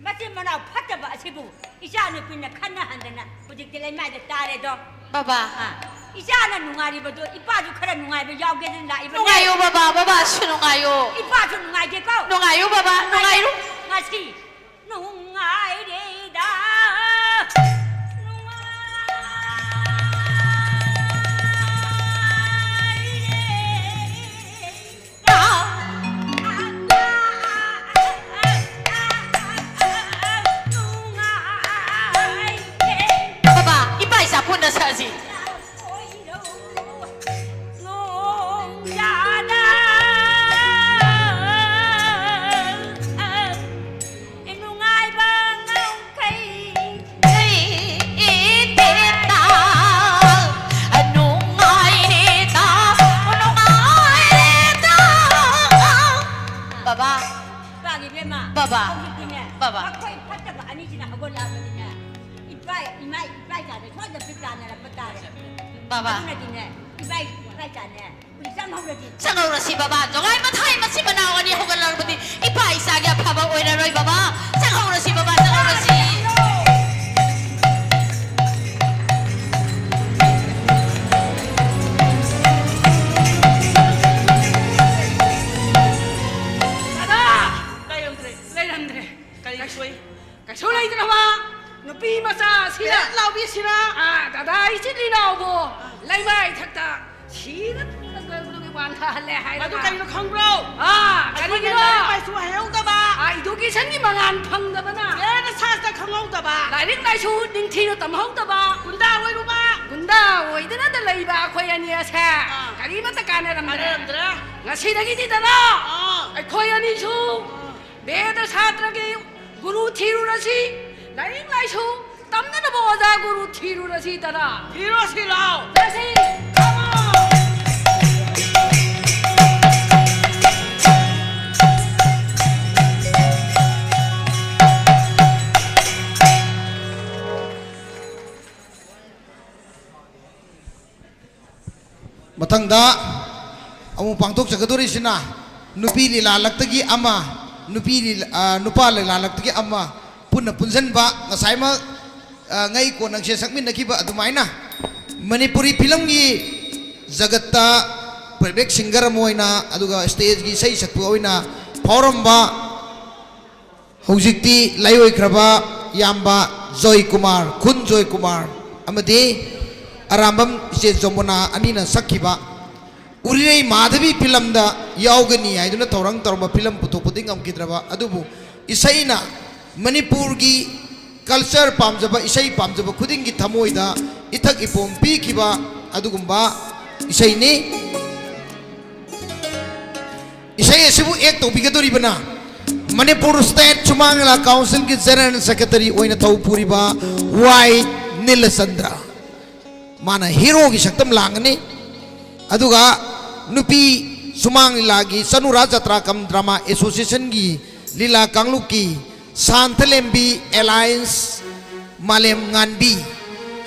मचे मनाव फटबा असिबु इचानु pin Khanna हंदना हुजिक ते लैमाय the तारे दो बाबा इचाना नुंगारी बदो इपाजु खरा नुंगाय बे यावगे दिन ला इबन नुंगायो बाबा बाबा सुनुंगायो इपाजु नुंगाय जे को नुंगायो बाबा नुंगायो ngasi नुंगाय रे दा Saji. Baba. Bagi bema. Baba. Baba. Aku ipat tak ani cina aku lah begini. Ipai jadi, kau dah fikir nak betul. Baba. Nanti ni, ipai jadi. Bisa mahu lagi. Sangat rasi baba. Jangan matai masih menawan ni hogan lalu berarti. Ipai saja papa orang roy baba. Sangat rasi baba, sangat rasi. Sulai tu nama, nupi masa sila. Lau bi sila. Dada isi ni lau bo. Lai mai thak ta. Sila tu wan tha le hai. Madu kai lo khang bro. Kali ni Pai su heo ta ba. Itu kisah ni mangan phang ta ba na. Ye na sa ta khang hau ta ba. Lai ni lai su ding thi lo tam hau ta ba. Gunda woi lu ba. Gunda woi tu na ta lai ba khoi ani asa. Kali mata kana ram Dra. Ngasi lagi di dana. Ai khoi ani su. Beda satra ke Guru thiru nasi, lain lai su, tamne na boda guru thiru nasi tara. Hero si lao. Nasi, Come on. Matangda, amu pangtok jagadori sina, nupi lila laktagi ama. Nupa lalak tagi amma punna punjan ba ngasai ma ngai ko nang sakmin nakiba adumaina Manipuri film gi jagatta playback singer moina aduga stage gi sei sakpu oina forum ba hojikti laioi kraba yamba Joy Kumar Khun Joy Kumar amadi arambam je jomona anina sakhiba Uri Madhavi film da yaugani ai duna torang torba film putu puting am kidraba adubu isaina Manipur gi culture pamjaba isai pamjaba khuding gi thamoi da ithak ipom pi kiba adugumba isai ni isai asibu ek to bigadori bana Manipur State Chumangla Council ki General Secretary oina thau puriba Y Nilasandra mana hero gi saktam langani aduga Nupi Sumang lagi Sanura Jatra Kam Drama Association gi Lila Kangluki Santalembi Alliance Malem Nganbi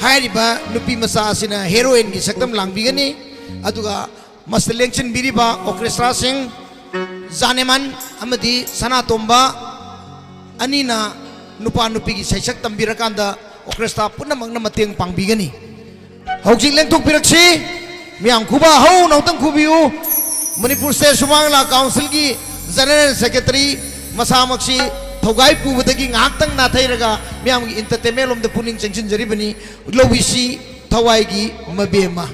Hairiba Nupi Masa Sina Heroine gi Saktam Langbi gani aduga Master Lengchen Biriba Orchestra Sing Zaneman Amadi Sana Tomba Anina Nupa Nupi gi Saisak Tambirakanda Orchestra Puna Magna Mateng Pangbi gani Haujing Lengtok Piraksi Miang kuba hau nautang kubiu Manipur State Sumangla Council ki General Secretary Masamaksi Thogai pu batagi ngaktang nathai raga miang entertainment lom de puning chengchin jari bani lowisi thawai gi mabema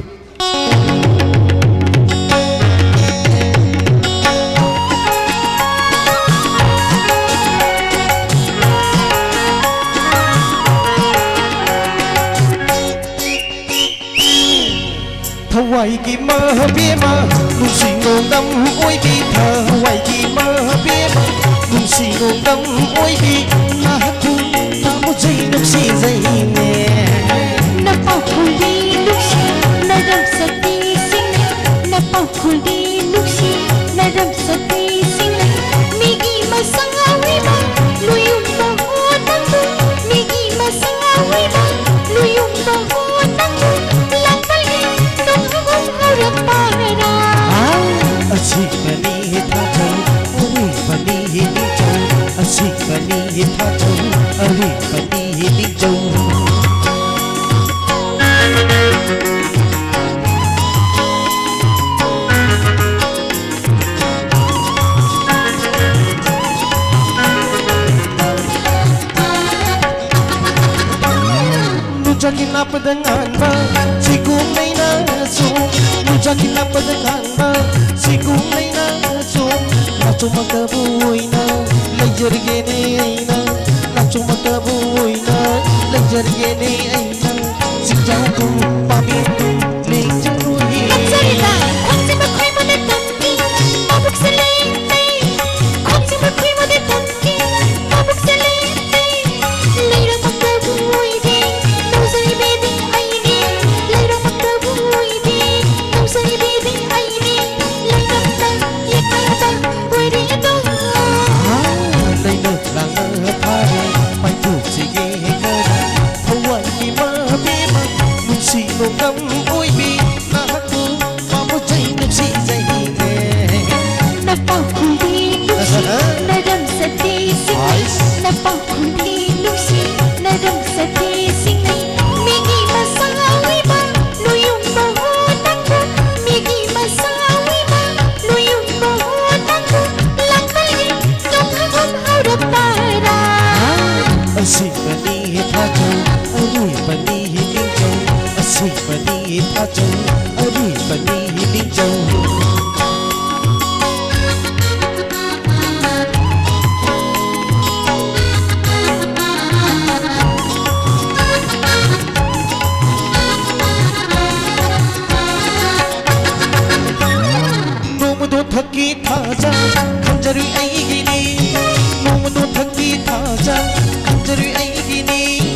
Thawai ki mabema nusingong dam oi ki thawai ki mabema nusingong dam oi ki naku tamu jai nuksi jai ne na pau khuli nuksi na dam sati sing na pau khuli nuksi na dam sati sing migi masangawi ma luyung ba honang migi masangawi ma luyung ba honang lang pali nong hagong harap pa kinapa dengan ba Sigong nay na sum Nuja kinapa dengan ba Sigong nay na sum Nacho magkabuhay na Lajar gene ay na Nacho magkabuhay na Lajar gene ay na Sigaw ko pamito Lajar uhi Magsalita, kung si Makoy mo na tanti Mabuk sa lente Kung si Makoy mo na tanti Mabuk sa lente Layra magkabuhay din Nung sa ibibig ay di Layra magkabuhay din Nung sa ibibig ay di Layra magkabuhay pwede ito Lay na lang ang pare May sige ka na Hawaii di mabima Nung sino kang uibi Lahat mo mamujay nung si Zahine Napakuli lusi Nadam sa tising Napakuli lusi Nadam sa tising Migi masawi ba Luyong bahonan ko Migi masawi ba Luyong bahonan ko Lang mali Nung hagom harap para Asik panihit hajo Aroy panihit ninjo Asik panihit hajo Aroy panihit ninjo 너무도 턱이 타자 감자를 애기니 너무도 턱이 타자 감자를 애기니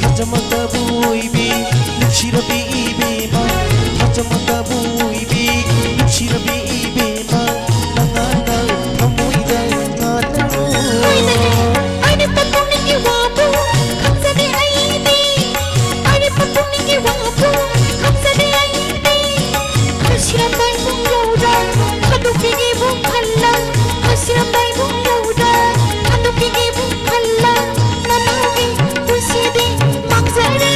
타자마다 보이비 눕시러 비비마 타자마다 보이비 눕시러 비비마 나나나 파모이다 나나로 Ay papunin ni wapo Kamsa di ay di Ay papunin ni wapo Kamsa di ay di Kasiramay mong yauda Kadupigi mong kala Kasiramay mong yauda Kadupigi mong kala Nanagi pusidi magzari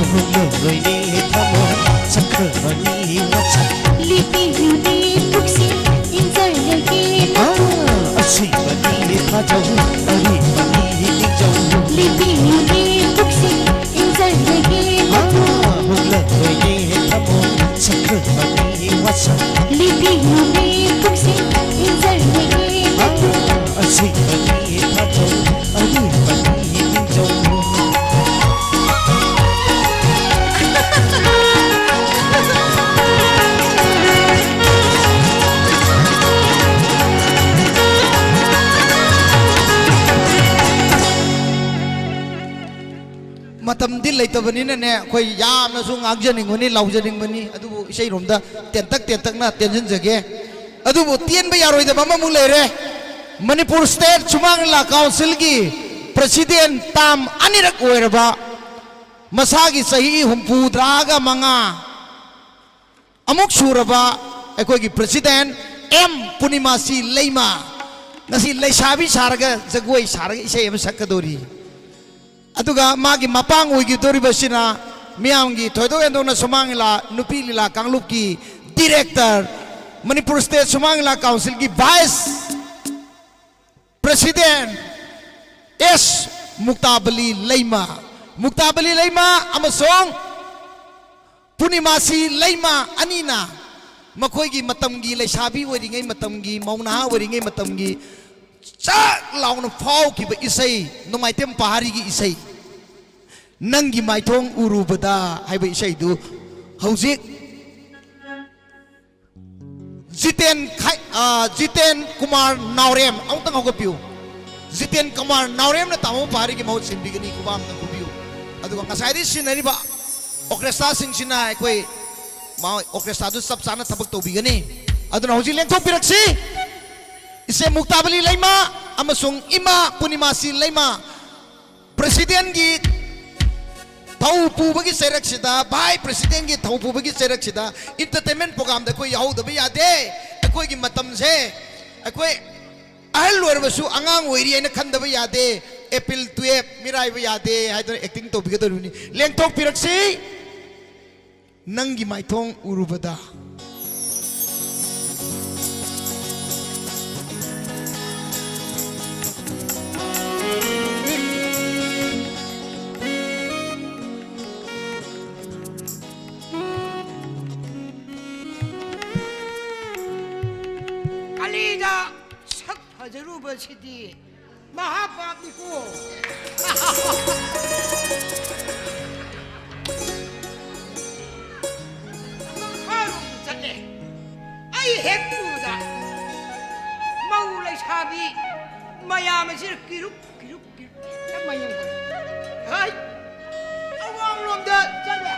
hulungoy ni tamo sakrani wacha Lipi yuni puksi Inzay lagi asibani tajaw aribani ninjaw Lipi yuni puksi Inzay lagi hulungoy ni tamo sakrani wacha Lipi yuni puksi Inzay lagi asibani tajaw aribani ninjaw matamdi leitabani ne khoi yamna su ngakjaningoni laujjaningmani adubu isei romda tentak na tension jage adubu tienba yaroi da mama mu leire manipur state chumang la council gi president tam anirak oiraba masagi sahi humpu draga manga amuk suraba ekoi gi president m punimasi leima nasi leisabi sarga jagoi sarga isei am sakadori aduga magi mapang uigi doribasina miamgi thoido endona sumangla nupilila kangluk ki director manipur state sumangla council ki vice president s muktabali leima amasong punimasi leima anina makoigi matamgi leisabi oringai matamgi mauna oringai matamgi chak launa phau ki ba isai nomaitem pahari gi isai nangi maithong urubada haiba isai du hojik jiten kumar naurem autang hogapiu jiten kumar naurem na tamo pahari gi mahut simbigani kubam na kubiu aduga ngasai di sinari ba orchestra sing sina ekoi ma orchestra du sab sana thabak tobigani aduna hojik lengthok piraksi ise muktabali leima amasung ima punimasi leima president gi thau pubagi serak sida bai president gi thau pubagi serak sida entertainment program da koi yau da ya de koi gi matam se koi ahal lor basu angang oiri na khan da ya de april 12 mirai ba ya de hai to acting to biga doruni lengthok piraksi nangi maithong urubada ꯃꯅꯤꯗ ꯁꯛ ꯐꯖꯔꯨꯕꯁꯤꯗꯤ ꯃꯍꯥꯄꯥꯞꯅꯤꯀꯣ ꯃꯈꯥꯔꯣꯝꯗ ꯆꯠꯂꯦ ꯑꯩ ꯍꯦꯛ ꯎꯕꯗ ꯃꯧ ꯂꯩꯁꯥꯕꯤ ꯃꯌꯥꯝ ꯑꯁꯤꯅ ꯀꯤꯔꯨꯞ ꯀꯤꯔꯨꯞ ꯀꯤꯔꯨꯞ ꯃꯌꯥꯝ ꯍꯥꯏ ꯑꯋꯥꯡꯂꯣꯝꯗ ꯆꯠꯂꯦ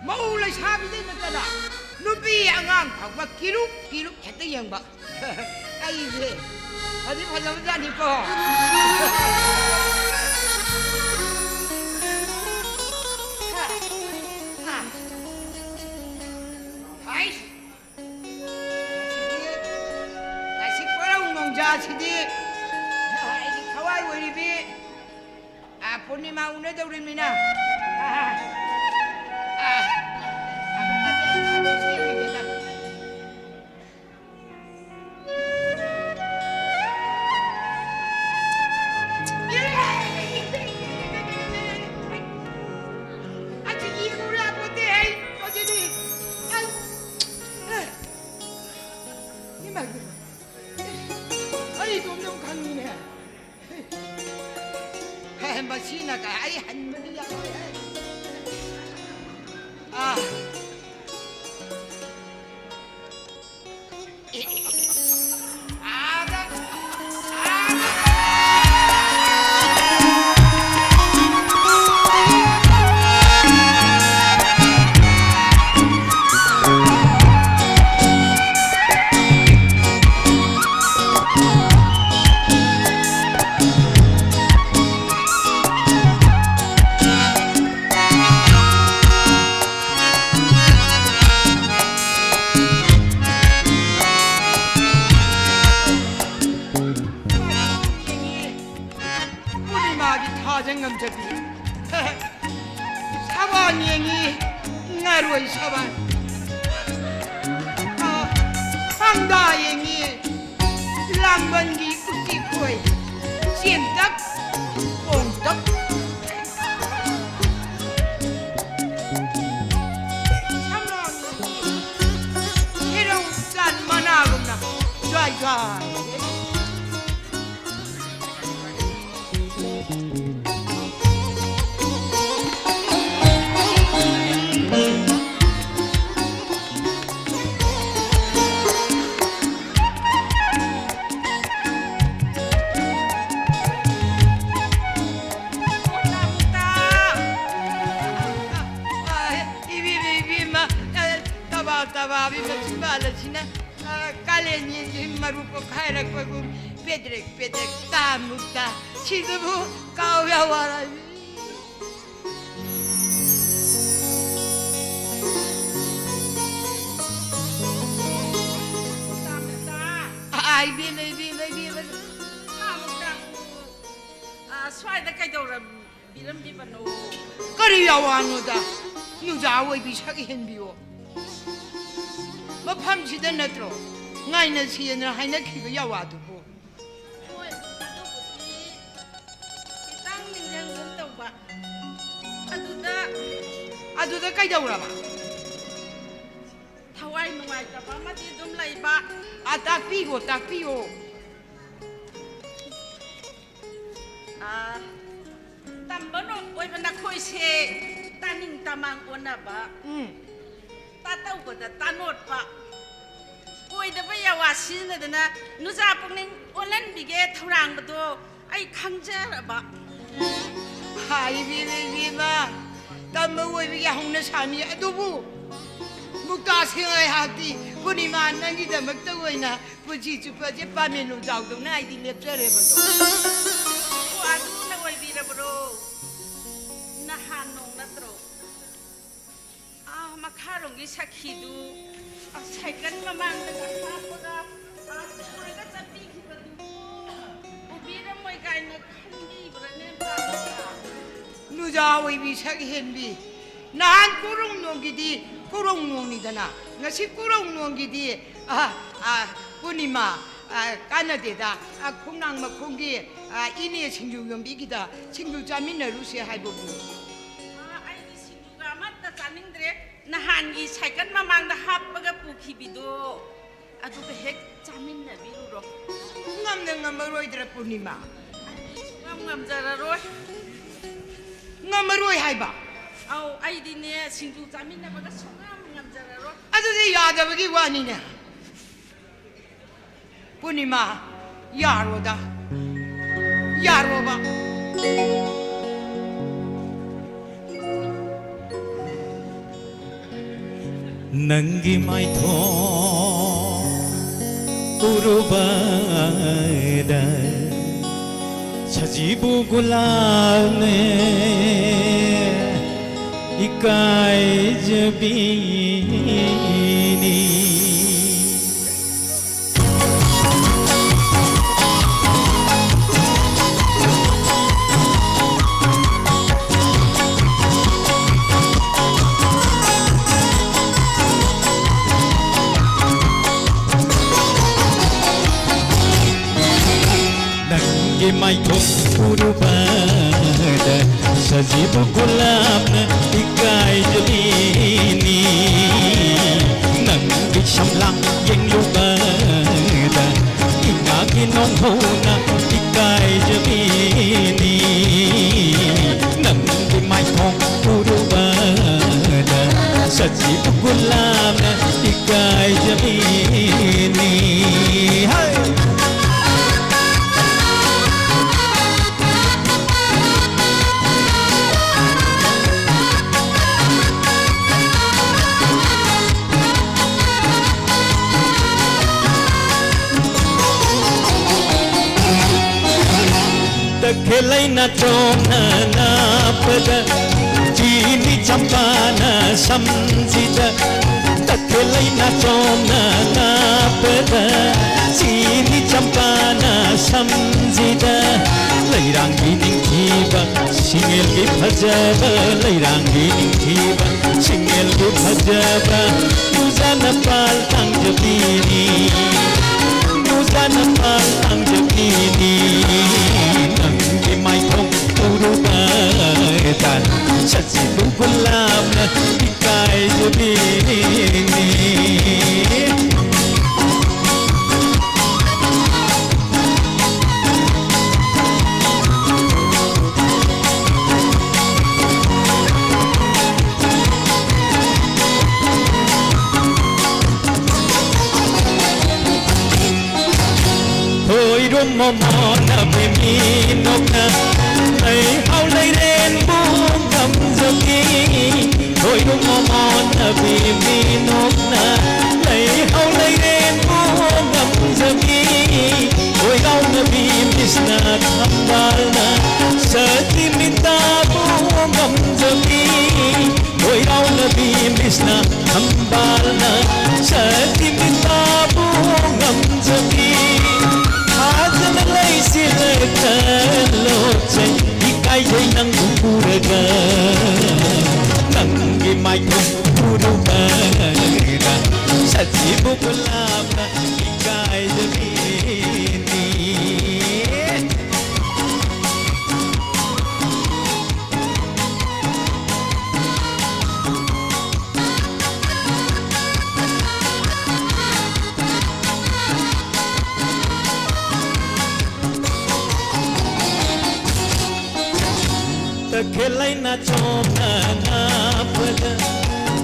ꯃꯧ ꯂꯩꯁꯥꯕꯤꯗꯩ ꯅꯠꯇꯅ ꯅꯨꯄꯤ ꯑꯉꯥꯡ ꯐꯥꯎꯕ ꯀꯤꯔꯨꯞ ꯀꯤꯔꯨꯞ ꯍꯦꯛꯇ ꯌꯦꯡꯕ ꯑꯩꯁꯦ ꯐꯗꯤ ꯐꯖꯕꯖꯥꯠꯅꯤꯀꯣ ꯉꯁꯤ ꯀꯣꯔꯧ ꯅꯣꯡꯖꯥꯁꯤꯗꯤ ꯑꯩꯒꯤ ꯊꯋꯥꯏ ꯑꯣꯏꯔꯤꯕꯤ ꯄꯨꯔꯅꯤꯃꯥ ꯎꯅꯗꯧꯔꯤꯕꯅꯤꯅ मसीना का आई हन्मनी या मफमसिदा नत्रो ngaina siena haina khiga yawa dubo ꯍꯣꯏ ꯑꯗꯨꯕꯨꯗꯤ ꯈꯤꯇꯪ ꯅꯤꯡꯖꯪꯒꯨꯝ ꯇꯧꯕ ꯑꯗꯨꯗ ꯀꯩꯗꯧꯔꯕ ꯊꯋꯥꯏ ꯅꯨꯡꯉꯥꯏꯇꯕ ꯑꯃꯗꯤ ꯑꯗꯨꯝ ꯂꯩꯕ ꯇꯥꯛꯄꯤꯌꯣ ꯇꯝꯕꯅꯣ ꯑꯣꯏꯕ ꯅꯈꯣꯏꯁꯦ ꯇꯥꯅꯤꯡ ꯇꯃꯥꯡ ꯑꯣꯟꯅꯕ ꯇꯥꯇꯧꯕꯗ ꯇꯥꯅꯣꯠꯄ ꯑꯣꯏꯗꯕ ꯌꯥꯋꯥ ꯁꯤꯖꯤꯟꯅꯗꯅ ꯅꯨꯖꯥ ꯄꯨꯛꯅꯤꯡ ꯑꯣꯜꯍꯟꯕꯤꯒꯦ ꯊꯧꯔꯥꯡꯕꯗꯣ ꯑꯩ ꯈꯪꯖꯔꯕ ꯏꯕꯦꯝꯃ ꯇꯝꯕ ꯑꯣꯏꯕꯒꯤ ꯍꯧꯅ ꯁꯥꯅꯤ ꯑꯗꯨꯕꯨ ꯃꯨꯛꯇꯥ ꯁꯦꯡꯉꯥꯏ ꯍꯥꯛꯇꯤ ꯄꯨꯔꯅꯤꯃꯥ ꯅꯪꯒꯤꯗꯃꯛꯇ ꯑꯣꯏꯅ ꯄꯨꯟꯁꯤ ꯆꯨꯞꯄꯁꯦ ꯄꯥꯃꯦꯟ ꯅꯨꯡꯖꯥꯎꯗꯧꯅ ꯑꯩꯗꯤ ꯂꯦꯞꯆꯔꯦꯕꯗꯣ ꯑꯗꯨꯅ ꯑꯣꯏꯕꯤꯔꯕ꯭ꯔꯣ ꯅꯍꯥꯟ ꯅꯣꯡ ꯅꯠꯇ꯭ꯔꯣ ꯃꯈꯥꯔꯣꯝꯒꯤ ꯁꯈꯤꯗꯨ ꯁꯥꯏꯀꯜ ꯃꯃꯥꯡꯗꯒ ꯍꯥꯞꯄꯒ ꯀꯣꯏꯔꯒ ꯆꯠꯄꯤꯈꯤꯕꯗꯨ ꯎꯕꯤꯔꯝꯃꯣꯏ ꯀꯥꯏꯅ ꯈꯟꯕꯤꯕ꯭ꯔꯅꯦ ꯅꯨꯖꯥ ꯑꯣꯏꯕꯤ ꯁꯛ ꯍꯦꯟꯕꯤ ꯅꯍꯥꯟ ꯀꯣꯔꯧ ꯅꯣꯡꯒꯤꯗꯤ ꯀꯣꯔꯧ ꯅꯣꯡꯅꯤꯗꯅ ꯉꯁꯤ ꯀꯣꯔꯧ ꯅꯣꯡꯒꯤꯗꯤ ꯄꯨꯔꯅꯤꯃꯥ ꯀꯥꯟꯅꯗꯦꯗ ꯈꯣꯡꯅꯥꯡ ꯃꯈꯣꯡꯒꯤ ꯏꯅꯦ ꯁꯤꯡꯖꯨ ꯌꯣꯟꯕꯤꯒꯤꯗ ꯁꯤꯡꯖꯨ ꯆꯥꯃꯤꯟꯅꯔꯨꯁꯦ ꯍꯥꯏꯕꯕꯨ ꯑꯩꯗꯤ ꯁꯤꯡꯖꯨꯒ ꯑꯃꯠꯇ ꯆꯥꯅꯤꯡꯗ꯭ꯔꯦ ꯅꯍꯥꯟꯒꯤ ꯁꯥꯏꯀꯜ ꯃꯃꯥꯡꯗ ꯍꯥꯞꯄꯒ ꯄꯨꯈꯤꯕꯤꯗꯣ ꯑꯗꯨꯒ ꯍꯦꯛ ꯆꯥꯃꯤꯟꯅꯕꯤꯔꯨꯔꯣ ꯉꯝꯅ ꯉꯝꯃꯔꯣꯏꯗ꯭ꯔꯥ ꯄꯨꯔꯅꯤꯃꯥ ꯉꯝꯖꯔꯔꯣꯏ ꯉꯝꯃꯔꯣꯏ ꯍꯥꯏꯕ ꯑꯧ ꯑꯩꯗꯤꯅꯦ ꯁꯤꯡꯖꯨ ꯆꯥꯃꯤꯟꯅꯕꯒ ꯉꯝꯖꯔꯔꯣꯏ ꯑꯗꯨꯗꯤ ꯌꯥꯗꯕꯒꯤ ꯋꯥꯅꯤꯅꯦ Purnima ꯌꯥꯔꯣꯗ ꯌꯥꯔꯣꯕ ನಂಗಿ ಮೈಥೋ ಉರುಬದ ಸಜೀಬು ಗುಲಾನೆ ಇಕಾಯ ಜಬೀನಿ mai thung urubada sajibu gulam ikai jabini nang bisham lang yeng lubada ingagi nong hona ikai jabini nang mai thung urubada sajibu gulam ikai jabini hai खेलै न चोम न पद चीनी चंपा न समझिद खेलै न चोम न पद चीनी चंपा न समझिद लैरांगी निंखीब सिंगेल की फजब लैरांगी निंखीब सिंगेल की फजब तुझन पाल अंजबीनी तुझन पाल अंजबीनी nanggi mai thong urubada sajibu gulam ikai jabini momona beminokna ai hau lei ren bum ngam jaki hoi rum momona beminokna ai hau lei ren bum ngam jaki hoi rau na bim disna thambalna sati minta bum ngam jaki hoi rau na bim disna thambalna sati minta bum ngam jaki ikai jai nang puraga nanggi mai thung urubada sajibu gulam ikai jabini खेलै न चोम न पद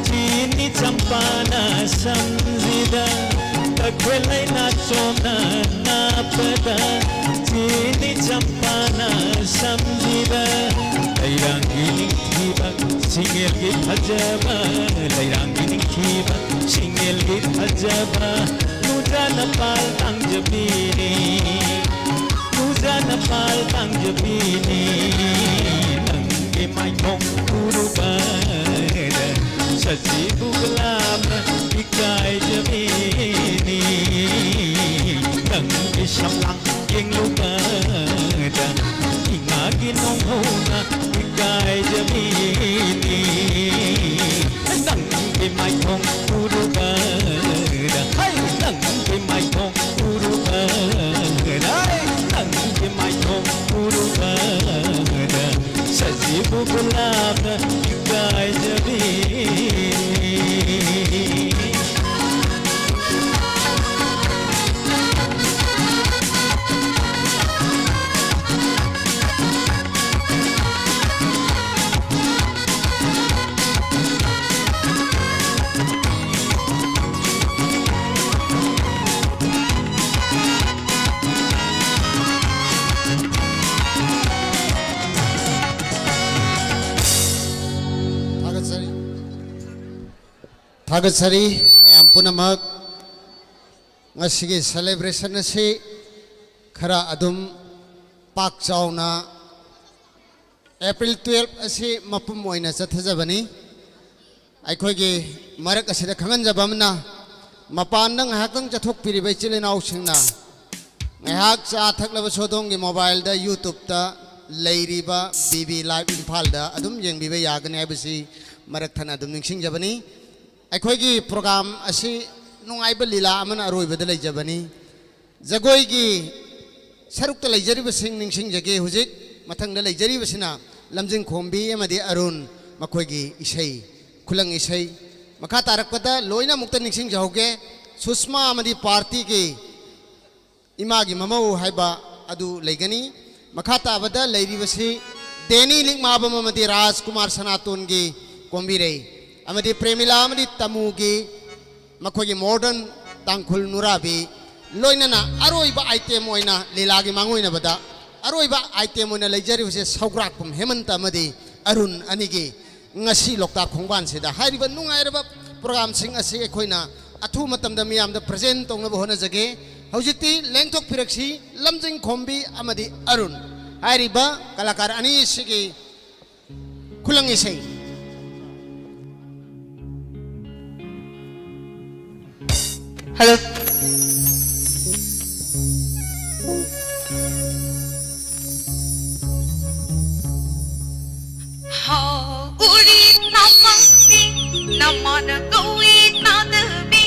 चीनी चंपा न समझिद खेलै न चोम न पद चीनी चंपा न समझिद लैरांगी निंखीब सिंगेल की फजब लैरांगी निंखीब सिंगेल की फजब तुझन पाल अंजबीनी तुझन पाल अंजबीनी mai thong urubada sajibu gulam ikai jabini nang isam lang yeng lubada ingagi nong hona ikai jabini nang mai thong urubada hai nang mai thong urubada nang mai thong urubada sajibu gulam ikai jabini थागतसरी मैम पुनमक ngasi celebration asi khara adum pak chauna April 12 asi mapum oina chathajabani aikhoi gi marak asida khangan jabamna mapan nang hakang chathok piribai chilinau singna ngahak cha thaklaba sodong gi mobile da YouTube da leiriba BB live imphal da adum yengbiba yagani abisi marak thana adum ningsing jabani aikhoi gi program asi nungai ba lila amana aroi ba dalai jabani jagoi gi saruk ta leijari ba sing ning sing jage hujik mathang da leijari ba sina lamjing khombi amadi arun makhoi gi isai khulang isai makha tarak pada loina mukta ning sing jahoge susma amadi party gi ima gi mamau haiba adu leigani makha ta bada leiri ba si deni ling ma ba amadi raj kumar sanatun gi kombi rei amadi premila amadi tamu gi makhoi modern tangkhul nurabi loinana aroiba item oina lilagi mangoina bada aroiba item oina leijari huse saugrak pum hemanta amadi arun anigi ngasi lokta khongban sida hariba nungairaba program sing asi ekhoina athu matamda miyam da present tongna bohona jage hojikti lengthok piraksi lamjing khombi amadi arun hariba kalakar ani sigi khulangi sei Hello. Uri namangbi namana goi nadabi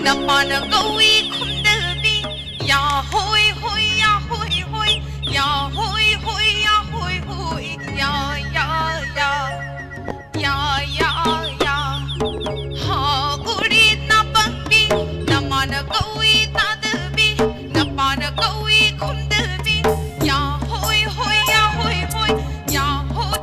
namana goi khumdabi ya hoi hoi ya hoi hoi ya hoi hoi ya hoi hoi ya ya ya ya ya ya ha uri namangbi namana goi nadabi namana goi khumdabi ya hoi hoi ya hoi hoi ya hoi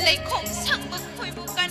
lấy khổng sang bậc hồi một cả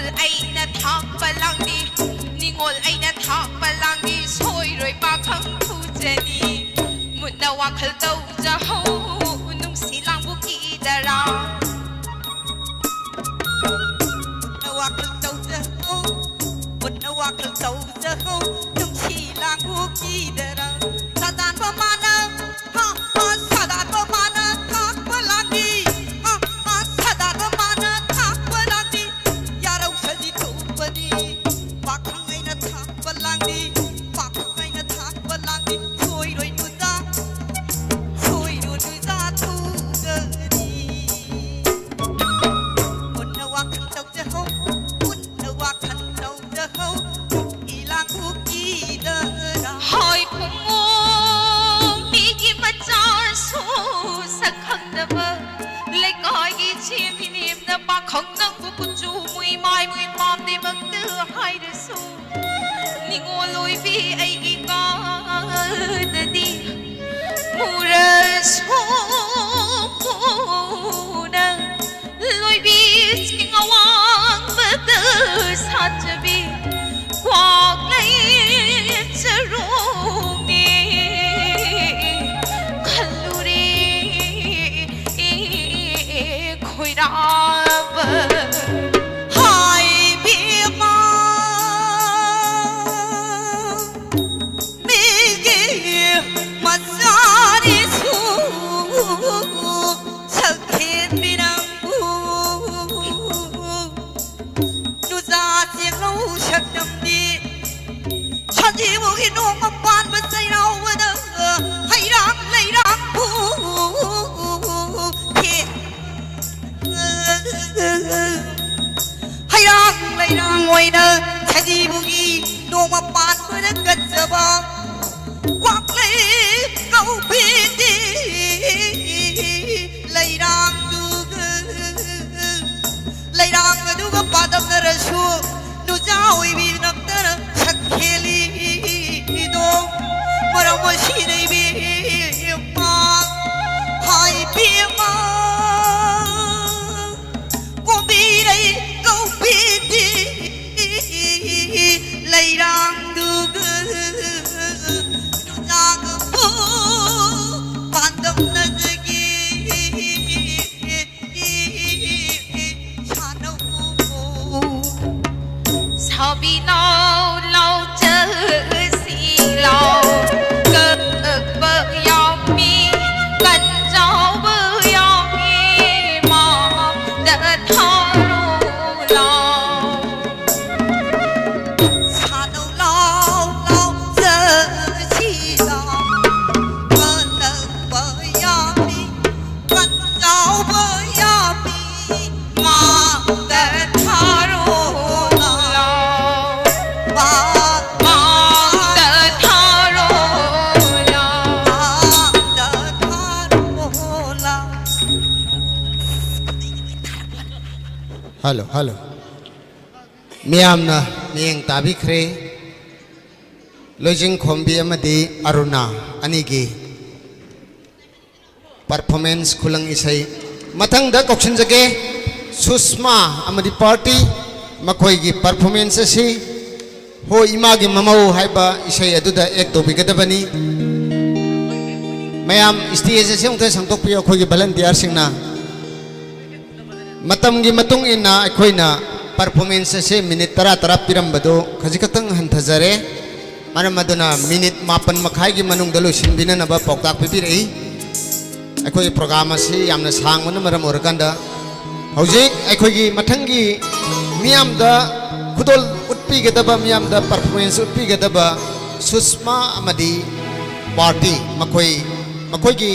ꯅꯤꯡꯉꯣꯜ ꯑꯩꯅ ꯊꯥꯛꯄ ꯂꯥꯡꯅꯤ ꯅꯤꯡꯉꯣꯜ ꯑꯩꯅ ꯊꯥꯛꯄ ꯂꯥꯡꯅꯤ ꯁꯣꯏꯔꯣꯏ ꯄꯥꯈꯪ ꯊꯨꯖꯅꯤ ꯃꯨꯟꯅ ꯋꯥꯈꯜ ꯇꯧꯖꯍꯧ ꯅꯨꯡꯁꯤ ꯂꯥꯡꯕꯨ ꯀꯤꯗꯔꯥ 와클 떠오자호 못나 와클 떠오자호 눈치 랑고 기대라 사단 범마나 사단 범마나 탁벌랑디 사단 범마나 탁벌랑디 야라우 살지 두번이 박항이나 탁벌랑디 박항이나 탁벌랑디 소이로이 누자 소이로 누자 두거니 못나 와클 떠오자호 hỏi cùng mi kim mà cho số sắc khăn đập lấy coi cái chim mi niệm na ba không nâng của cô chú mùi mai mùi mom để mặc tư hai đứa số ni ngô lôi vi ai cái con đi mù rơ số nâng lôi vi chỉ ngawang bất tư sát cho vi qua ngàyจะรู้มีคันลูรีคุยรับหายเบียมามีกี่มาสาริสูสักเห็นไม่นางบูดูซาเสียงเราชักดำดีฉันที่บอกให้น้องมาปานมาใส่เราเด้อให้รักเลยรักผู้ให้รักเลยรักไว้เด้อฉันที่บอกให้น้องมาปานมาเด้อกันจะบอกควักเลยเราพิธีเลยรักดูเลยรักดูก็ปาดำนรชูนูเจ้าอีบีนักเตอร์ชักเคลีMara machine be ma hai be ma ko bi dai ko bi di lai rang du gu du na gu pan dam na gi cha no sao bi no lâu chờ si lâu Hello, hello. Miyamna miyeng tabi kre. Lojing khombi amadi Aruna anigi. Performance kulang isay. Matang da kokshin jage Susma amadi party makoi gi performance si ho imagi mamau haiba isay aduda ek topi kadabani. Mayam stage se ungta sangtok piyo khoi gi volunteer singna. Matam gi matung ina akoina performance se minute tara pirambado khajikatang hanthajare maram maduna minute mapan makhai gi manung dalu sinbina naba poktak pipirei akoi program ase yamna sangmana maram orkanda hojik akoi gi mathangi miyam da khudol utpi gedaba miyam da performance utpi gedaba Susma amadi party makoi gi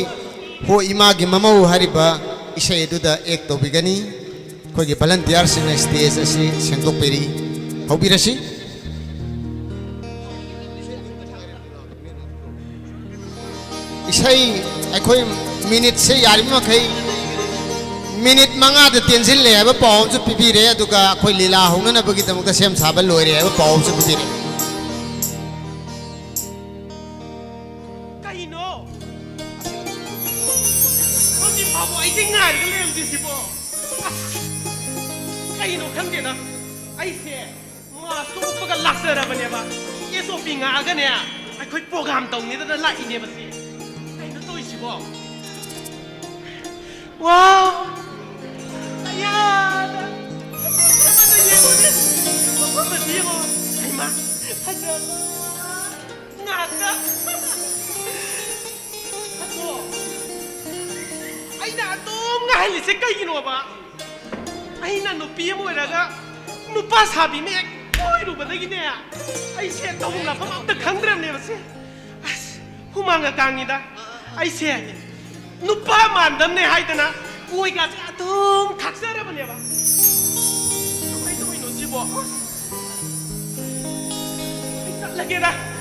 ho ima gi mamau hariba isay duda ek to bigani koi gi volunteer sing stage asi sengtok peri hobirasi isay akoi minute se yari ma khai minute manga de tenzil le ba pawm chu pipire aduga akoi lila hongna na bagi tamukta sem sabal loire ba pawm chu pipire Babu ay tinggal ka lang di si po. Ay no kan na. ꯑꯩꯁꯦ ꯃꯥꯁꯨ ꯎꯞꯄꯒ ꯂꯥꯛꯆꯔꯕꯅꯦꯕ ꯑꯦꯁꯣꯄꯤ ꯉꯥꯛꯑꯒꯅꯦ ꯑꯩꯈꯣꯏ programme ꯇꯧꯅꯤꯗꯅ ꯂꯥꯛꯏꯅꯦꯕ ꯁꯤ ꯀꯩꯅꯣ ꯇꯧꯔꯤꯁꯤꯕꯣ ꯋꯥꯎ ꯑꯌꯥꯗ ꯑꯃꯗ ꯌꯦꯡꯉꯨꯅꯦ ꯃꯐꯝꯗ ꯌꯦꯡꯉꯣ ꯍꯩꯃꯥ ꯐꯖꯕ ꯉꯥꯛꯇ ꯑꯗꯣ ꯑꯩꯅ ꯑꯗꯨꯝ ꯉꯥꯏꯍꯜꯂꯤꯁꯦ ꯀꯩꯒꯤꯅꯣꯕ ꯑꯩꯅ ꯅꯨꯄꯤ ꯑꯃ ꯑꯣꯏꯔꯒ 누빠 사비 매 꼬이로 버리기네. 아이세 너무 나쁘면 아무도 강드랍네 버세. 후망가 강이다. 아이세 누빠 만담네 하이드나 꼬이가 좀 각사라 버려 봐. 꼬이 놓지 뭐. 잘라게라.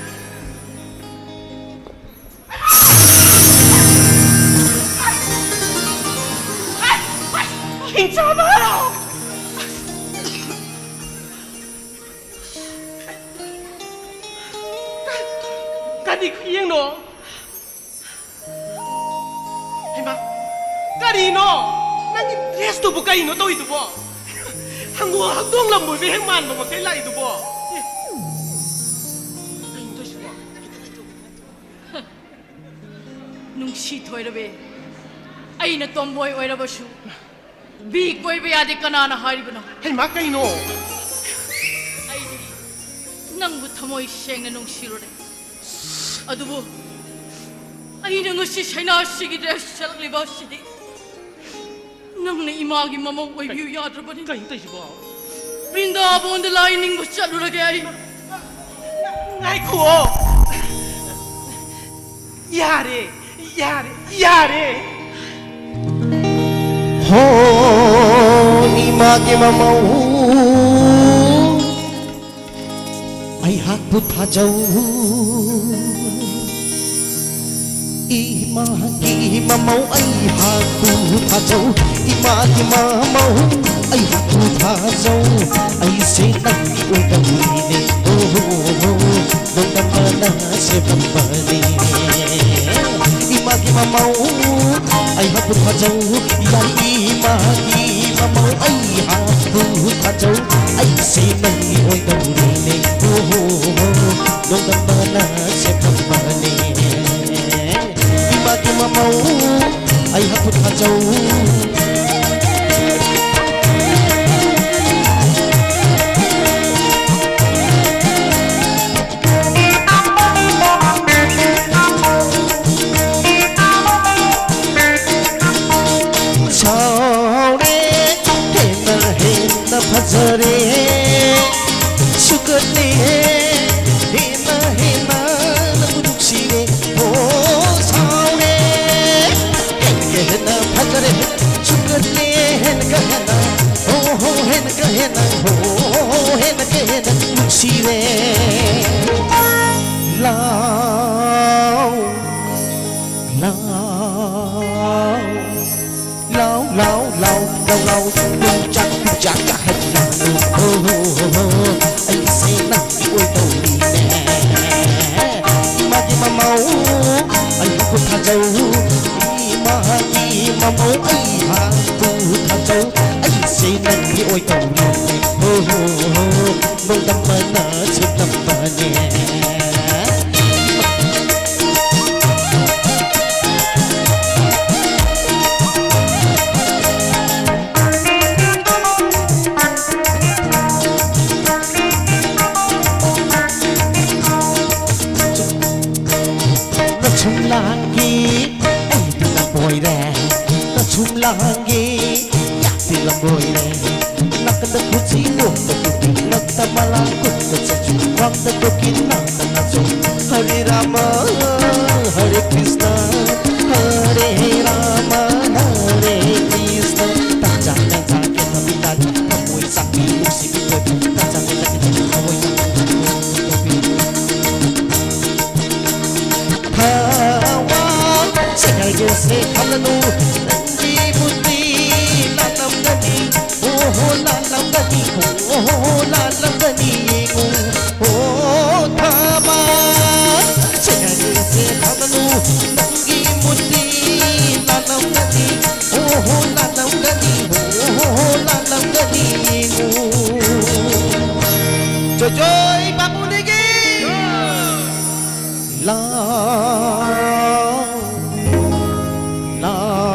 괜찮아요. 까디 그냥 너. 해마. 까디 너. 난이 드레스도 못 까이 너도 이도 뭐. 한동안 뭐 행만 뭐 깰라 이도 뭐. ꯅꯨꯡꯁꯤ ꯊꯣꯏꯔꯕꯦ ꯑꯩꯅ ꯇꯣꯝꯕꯣꯏ ꯑꯣꯏꯔꯕꯁꯨ ꯕꯤ ꯀꯣꯏꯕ ꯌꯥꯗꯦ ꯀꯅꯥꯅ ꯍꯥꯏꯔꯤꯕꯅꯣ ꯍꯩꯃꯥ ꯀꯩꯅꯣ ꯑꯩꯗꯤ ꯅꯪꯕꯨ ꯊꯃꯣꯏ ꯁꯦꯡꯅ ꯅꯨꯡꯁꯤꯔꯨꯔꯦ ꯑꯗꯨꯕꯨ ꯑꯩꯅ ꯉꯁꯤ ꯁꯩꯅꯥꯁꯤꯒꯤ ꯗ꯭ꯔꯦꯁ ꯁꯦꯠꯂꯛꯂꯤꯕ ꯑꯁꯤꯗꯤ ꯅꯪꯅ ꯏꯃꯥꯒꯤ ꯃꯃꯧ ꯑꯣꯏꯕꯤꯌꯨ ꯌꯥꯗ꯭ꯔꯕꯅꯤ ꯀꯩꯅꯣ ꯇꯧꯏꯁꯤꯕꯣ ꯕ꯭ꯔꯤꯟꯗꯥꯕꯣꯟꯗ ꯂꯥꯏ ꯅꯤꯡꯕ ꯆꯠꯂꯨꯔꯒꯦ ꯑꯩ ꯉꯥꯏꯈꯨꯑꯣ 야래 야래 야래 호 이마게 마마우 아이학부 타자우 이마게 마마우 아이학부 타자우 이마게 마마우 아이학부 타자우 아이세 나이 오다우리네 오호호 농담마나 세밤바네 imagi mamau ai hatu thajau ya imagi mamau ai hatu thajau ai se nai oi dauri ne ho ho dong dam bana se pambane imagi mamau ai hatu thajau फजरे सुकने हेना हेना नमुनुक्षिरे हो सावने हेना फजरे सुकने हेन कहना हो हेन कहना हो हेन कहना नुक्षिरे लाओ लाओ lao lao lao lao lao đừng chắc chắc cả hết lòng anh sẽ nặng ôi đầu đi nè mà máu anh không tha dâu mà máu ấy hà không tha dâu anh sẽ nặng ôi đầu đi nè mong đâm mà nở chưa đâm mà nè langit yak tilang boyne nakanda kuchi lokta kuti nakta malakut kachu wakta tokin nakta nacho Hare Rama Hare Krishna Hare Rama Hare Krishna tajang tajang ke pamitan kamoy sakti musik ko tajang tajang kamoy hawa segal jese kalanu Oh, joy babuligi lao lao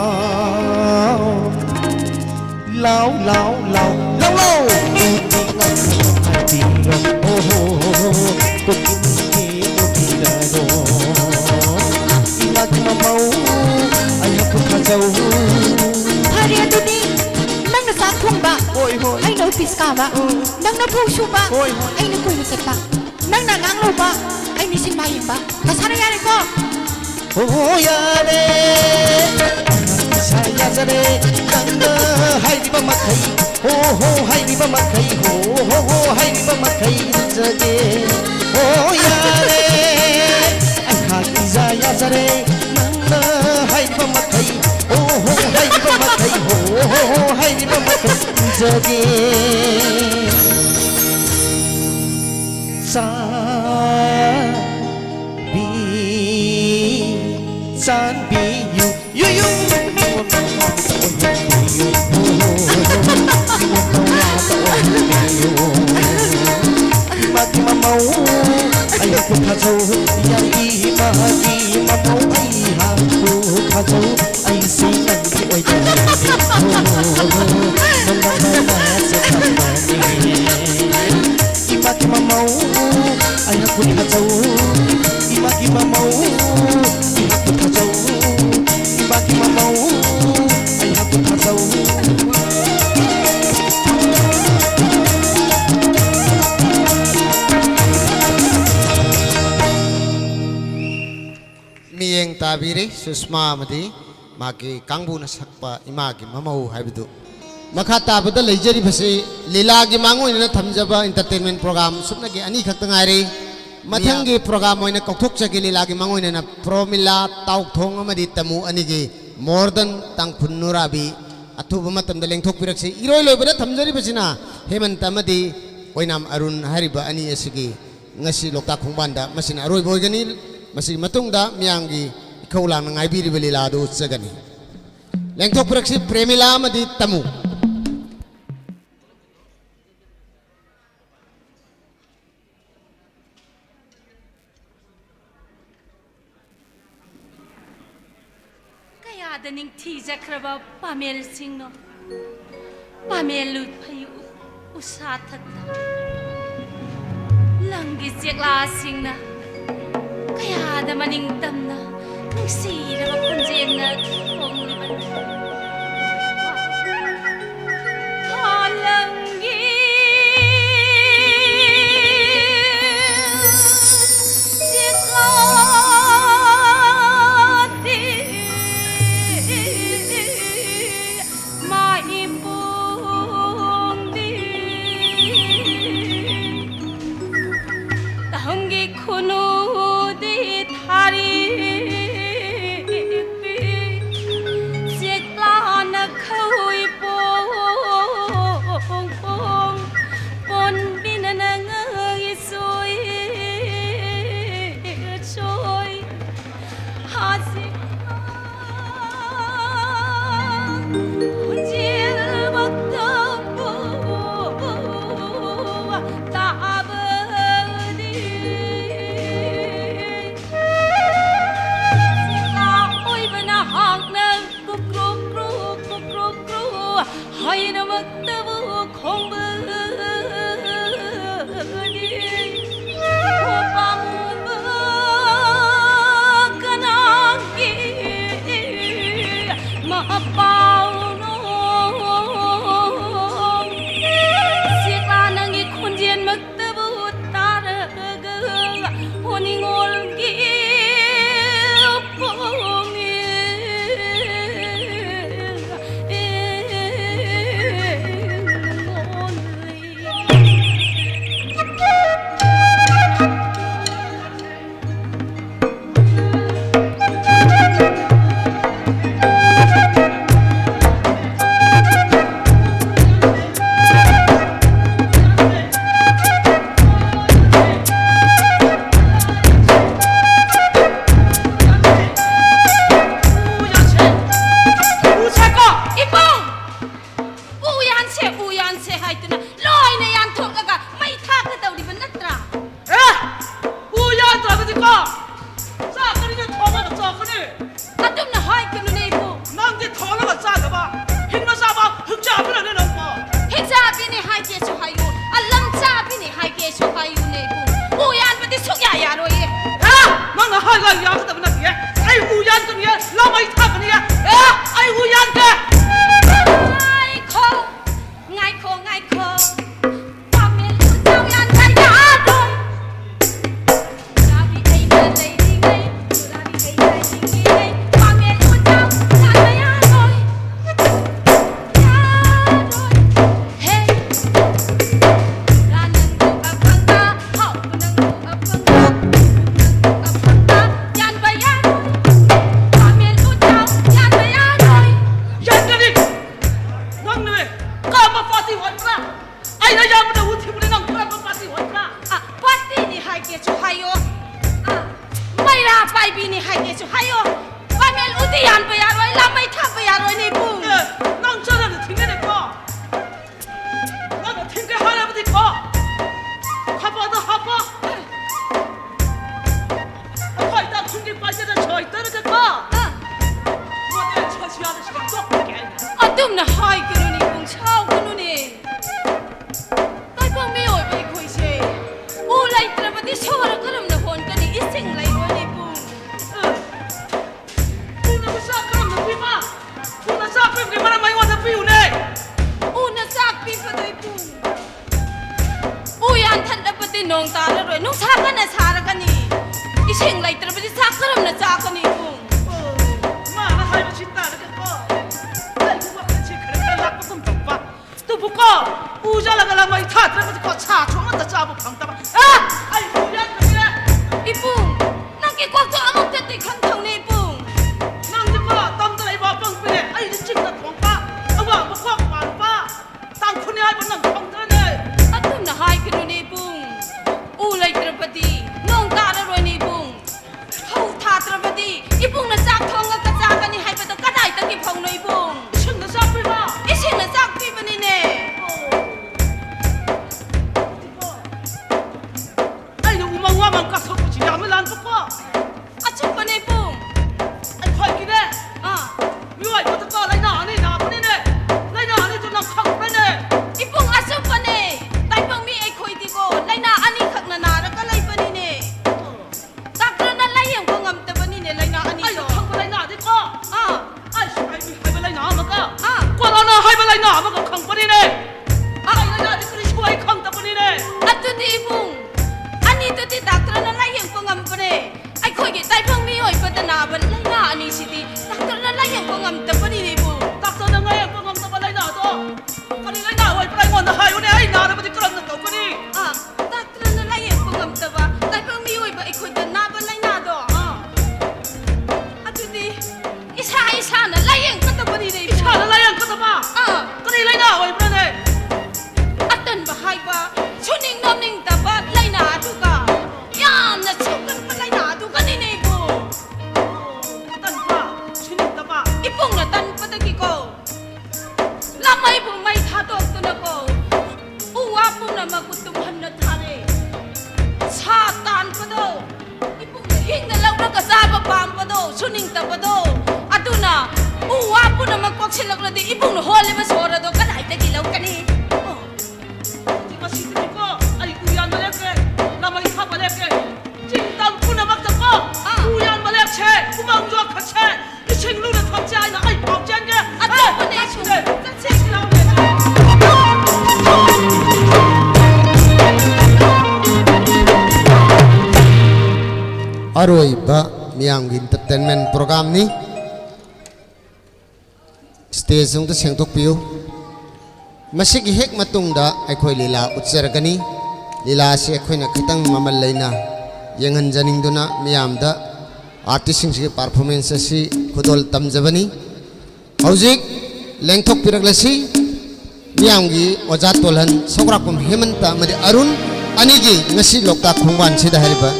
lao lao lao lao oh ko kini mo tirado imag mamaw ay ko kajaw hari adudi nang nasak thung ba hoy hoy ai no pis ka ba nang na phu shu ba hoy ai no koi sat ba nang na ngang lo ba ai ni sin ba yin ba ka sara ya re ko oh ya re saya jare nang hai di ba makai ho hai di ba makai ho hai di ba makai jage oh ya re ha ki saya jare nang hai di ba makai oh hai di ba makai ho hai di ba makai jage sa san bi you mati mamau ay ko khajo yai mati mamau ay ha ko khajo ay sinan ki oi ta mati mamau ay ko khajo mati mamau Bagi mamau ay aku khajo miyeng tabiri susma madi magi kangbu na sakpa imagi mamau haibidu makha tabada leijari basi lila gi mangoi na thamjaba entertainment program supna gi ani khakta ngairi mathangi program oina kokthok chagi lila gi mangoi na promila tauk thong amadi tamu ani gi more than tangphun nurabi athuba matam da lengthok piraksi iroi loibada thamjari basina hemant amadi oinam arun hariba ani asigi ngasi lokta khongbanda masina aroi boigani masih matungda miyangi ikaulang nang aibiri balila do sagani lengthok praksi premila madi tamu kaya daning tija kraba pamel singno pamel lut phayu usatat langgi jekla singna kaya da maning tamna nungsiraba khunjengna khongliban halangi jeklati mai pundi tahungi khunu di thari su hai yu ne bu u yan pa ti suk ya ya ro ye ha nang hai ga ya ka na ye ai u yan ka ye la mai tha ka ye ai u yan ka ngai kho pa me lu chao yan kai ya dong ra bi ai na lei ding ngai ra bi ai na ding ngai pa me lu chao yan kai ya dong hey ra nang du a phang ta hao nang du a phang ta yan ba ya pa me lu chao yan ba ya dong yan ka ni nang ne ka ma fa ti wan pra ai na ya ma da u thi mu nang ka ma fa ti wan pra party ni hai ke chu hayo mai ra pai bi ni hai ke chu hayo pamel udian pa yaroi la mai tha pa yaroi ni bu nang cha na thi ne ko nang thi ke ha la ba ti ko ha pa da ha pa hai da khun ki pa cha da choi ta da ko mo de cha cha da cha ko ke adum na hai ke ni bung chao ku nu ni tai pang me oi bai khoi se u lai tra ba ti so ra karam na hon ka ni ising lai ro ni bu u na sa ka na pi ma u na sa pi ke ma mai wa da pi u ne u na sak pi pa dai bu u yan than da pa ti nong ta ra roi nong sa ka na sa ra ka ni ising lai tra ba ti sak karam na sa ka ni bu ma na hai ba chin ta da ko ai ku wa ka chi ka ra la ko tum tum pa tu bu ko u ja la ga la mai tha tra ba ti ko cha chong ma da cha bu phang ta ba ai u yan ka ni Ipung, nang ke kwak to amok te ti khang thong ni Ipung. nang ji ko tam da lai ba pang pe ai ji ching da thong pa awa ba ko pa pa tang khun ai ba nang thong da ne Atum na hai ke ni Ipung. U lai trapati, nong ta ra roi ni Ipung. Hau tha trapati, Ipung na chak thong ga ka cha ka ni hai pa to ka dai ta ki phong no Ipung. ching da sa pi ba Ising na chak pi ba ni ne. ai nu ma wa man ka so ku chi ya ma lan pa ko Achuk pa ni Ipung. ai khoi ki ne Ah, mi wai ko ta ko lai na ni na pa ni ne lai na ni tu nang khang pa ne Ipung achuk pa ne. Tai pang mi ai khoi ti ko, lai na ani khak na na ra ka lai pa ni ne. Tak ra na lai yang ko ngam ta pa ni ne lai na ani ai to. khang pa lai na di ko Ah, ai shi ai mi hai ba lai na ma ka ah. ko la na hai ba lai na ma ka khang pa ni ne ai lai na di ku shi ko ai khang ta pa ni ne Atu di Ipung. Ani tu ti doctor na lai yang pangam pre. Ai khoi ge tai phang mi oi pa ta na ban lai na ani si ti. Doctor na lai yang pangam ta pa ni ni bu. tak ta na ngai ko ngam ta ba lai na to pa ni lai na wai pa ngon na hai u ne ai na na ba di kran na ko ni Ah, doctor na lai yang pangam ta ba. Tai phang mi oi ba ai khoi ta na ban lai na do. Atu di isa na lai yang ka ta pa ni ni. cha la lai yang ka ta ba Ah, ka ni lai na wai pa ne atan ba hai ba. Chuning nom ning ta ba lai na tu ka. Yam na chukan pa lai na tu ka ni ni bu. tan pa chin ta ba Ipung na tan pa ta ki ko. Lamai bu mai tha tok tu na ko. Uwa pu na magutum han na thare. Sa tan pa do. Ipung na hing na law na ka sa ba pam pa do. Suning ta pa do. Aduna uwa pu na magkwak silak na di ipung na hole ba sora do ka dai ta ki law ka ni. ti ma si ti ko ai u yan ma le ke na mai tha ba le ke jing tang ku na mak ta ko u yan ma le che ku mang jo kha che ni ching lu na thong cha na ai pao chen ke Atu pa ne chu. ta che ki law ne अरोइबा मियामगी entertainment programme नि stage जोंद सेंगतोक पियो मसिगी हेक मतुंगदा अखोय लीला उच्चरगनी लीला से अखोयना खतंग ममल लेना Yangon जनिंगदुना मियामदा artist सिंग performance असि खुदोल तमजबनी हौजिक लेंथोक पिरगलसी मियामगी ओजा तोलहन सोग्राकुम हेमंत मदि Arun अनिगी ngasi lokta khungwan sida hariba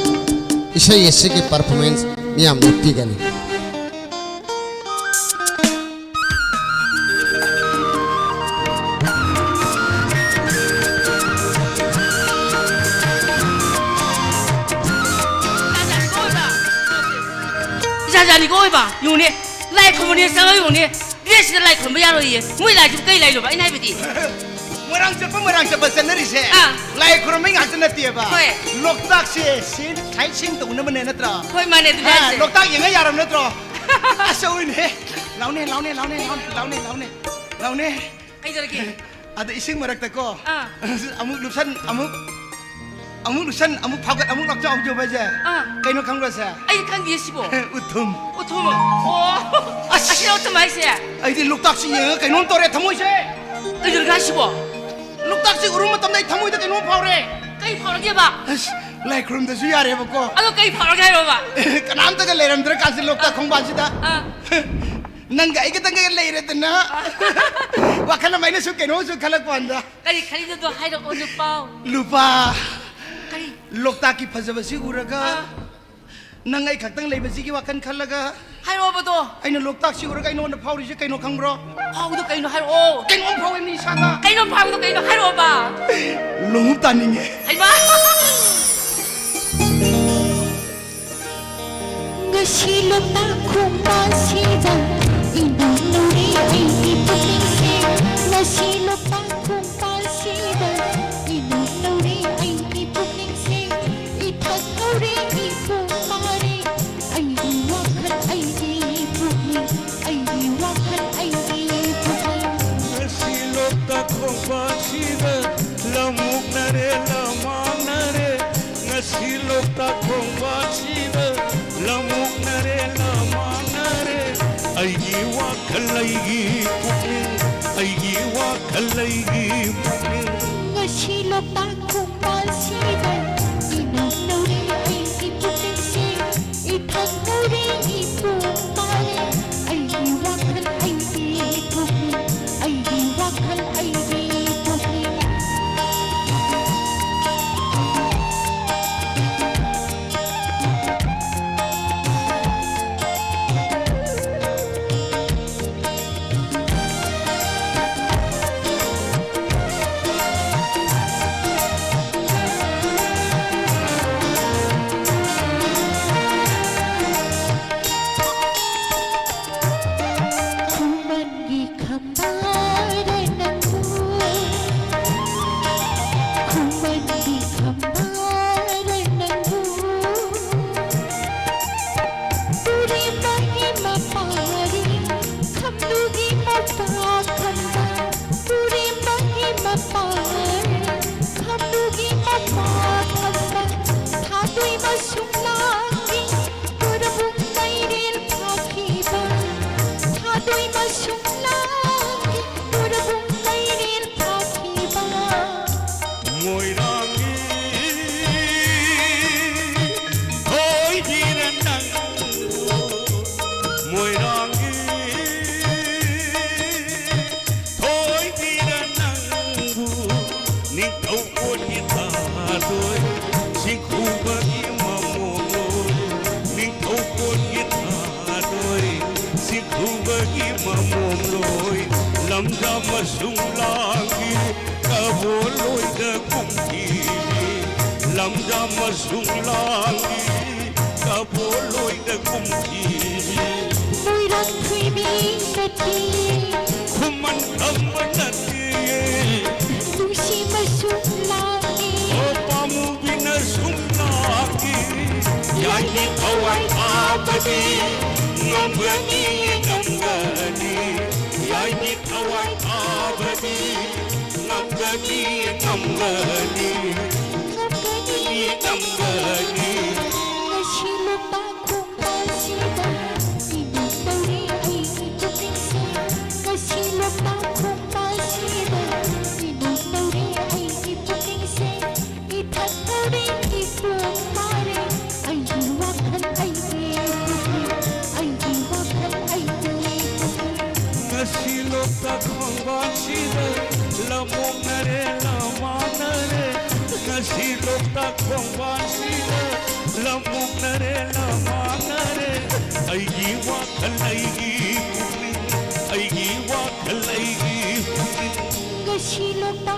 isai yesigi performance miam nukti gani Dạ你给我一把，用的来口的，上个用的，这是来口不要了也，没来就给来了吧，那不的。Merang cepat sendiri se. Lai kurang mengat senati apa? Loktak se, sin kai sing tu nama mana tra? Hoi mana tu dah? Loktak yang ay yaram tra. Asal ini, laune. Ayo lagi. Ada ising merak teko. Amuk lusan, amuk pagat, amuk nak jauh jauh aja. Kau nak kang rasa? Ayo kang dia sibo. Utum. Oh, asyik utum aja. Ayo di loktak si ye, kau non tore thamu se. Ayo lagi sibo. Loktak si urung matam dai thamu itu kau non pau re. Kau pau lagi apa? Lai kurang tu siapa re bako? Ayo kau pau lagi apa? Kenapa tak leram terkasih loktak kong bansi dah? Nangga ikat tangga leram tu na. Wakala main suka no suka kalak panda. Kali tu hai dok lupa. Lupa. Loktak ki fazabasi uraga. Nangai khatang leibasi ki wakan khalaga. Hai ro ba to? Aina loktak si uraga ino na phauri se kaino khangro. Pau tu kaino hai ro. Kaino phau ni sana. Kaino pau tu kaino hai ro ba. Lungu taninge. Hai ba. Ngasi lokta kumpasida inunuri ini putningse. Ngasi lokta kumpasida inunuri ini putningse. Itaturi ipumari aidi wakan aidi putning aidi wakan aidi putning. Ngasi lokta kumpasida lamuk nare lamang nare. Ngasi lokta kumpasida lamuk nare lamang nare. Aigi wakalaigi putning aigi wakalaigi putning. Ngasi lokta kumpasida inunuri ini putningse. Itaturi ipumari aidi wakan aidi putning aidi wakan aidi putning. Kumangi kambarananku, kumangi kambarananku. Puri mahi mapari, kamlugi mapakamba. Puri mahi mapari, kamlugi mapakamba. Thaduy masumlagi, purabung nairil pakiba. Thaduy masumlagi, purabung nairil pakiba. Moirangi hoi diranang. Moirangi hoi diranang. Ningkau pun kita doi singkuba imamono. Ningkau pun kita doi singkuba imamono. Lamda masung lagi kaboloy da kumkini. Lamda masung lagi kaboloy da kumkini. Moirang kuibi nati, Kuman kamanati lusi masumlagi. opamu binasung lagi. Yani kawai abadi ngambani ngambani. Yani kawai abadi ngambani ngambani. Ngambani Ngasi lokta kumpasida inunuri ini putningse. Ngasi lokta kumpasida inunuri ini putningse. Itaturi ipumari aidi wakan aidi putning aidi wakan aidi putning. Nasilok takong bansida lamong nare lamang nare. Nasilok takong bansida lamong nare lamang nare. Ay giwa kalaigi kuning ay giwa kalaigi kuning. Ngasi lokta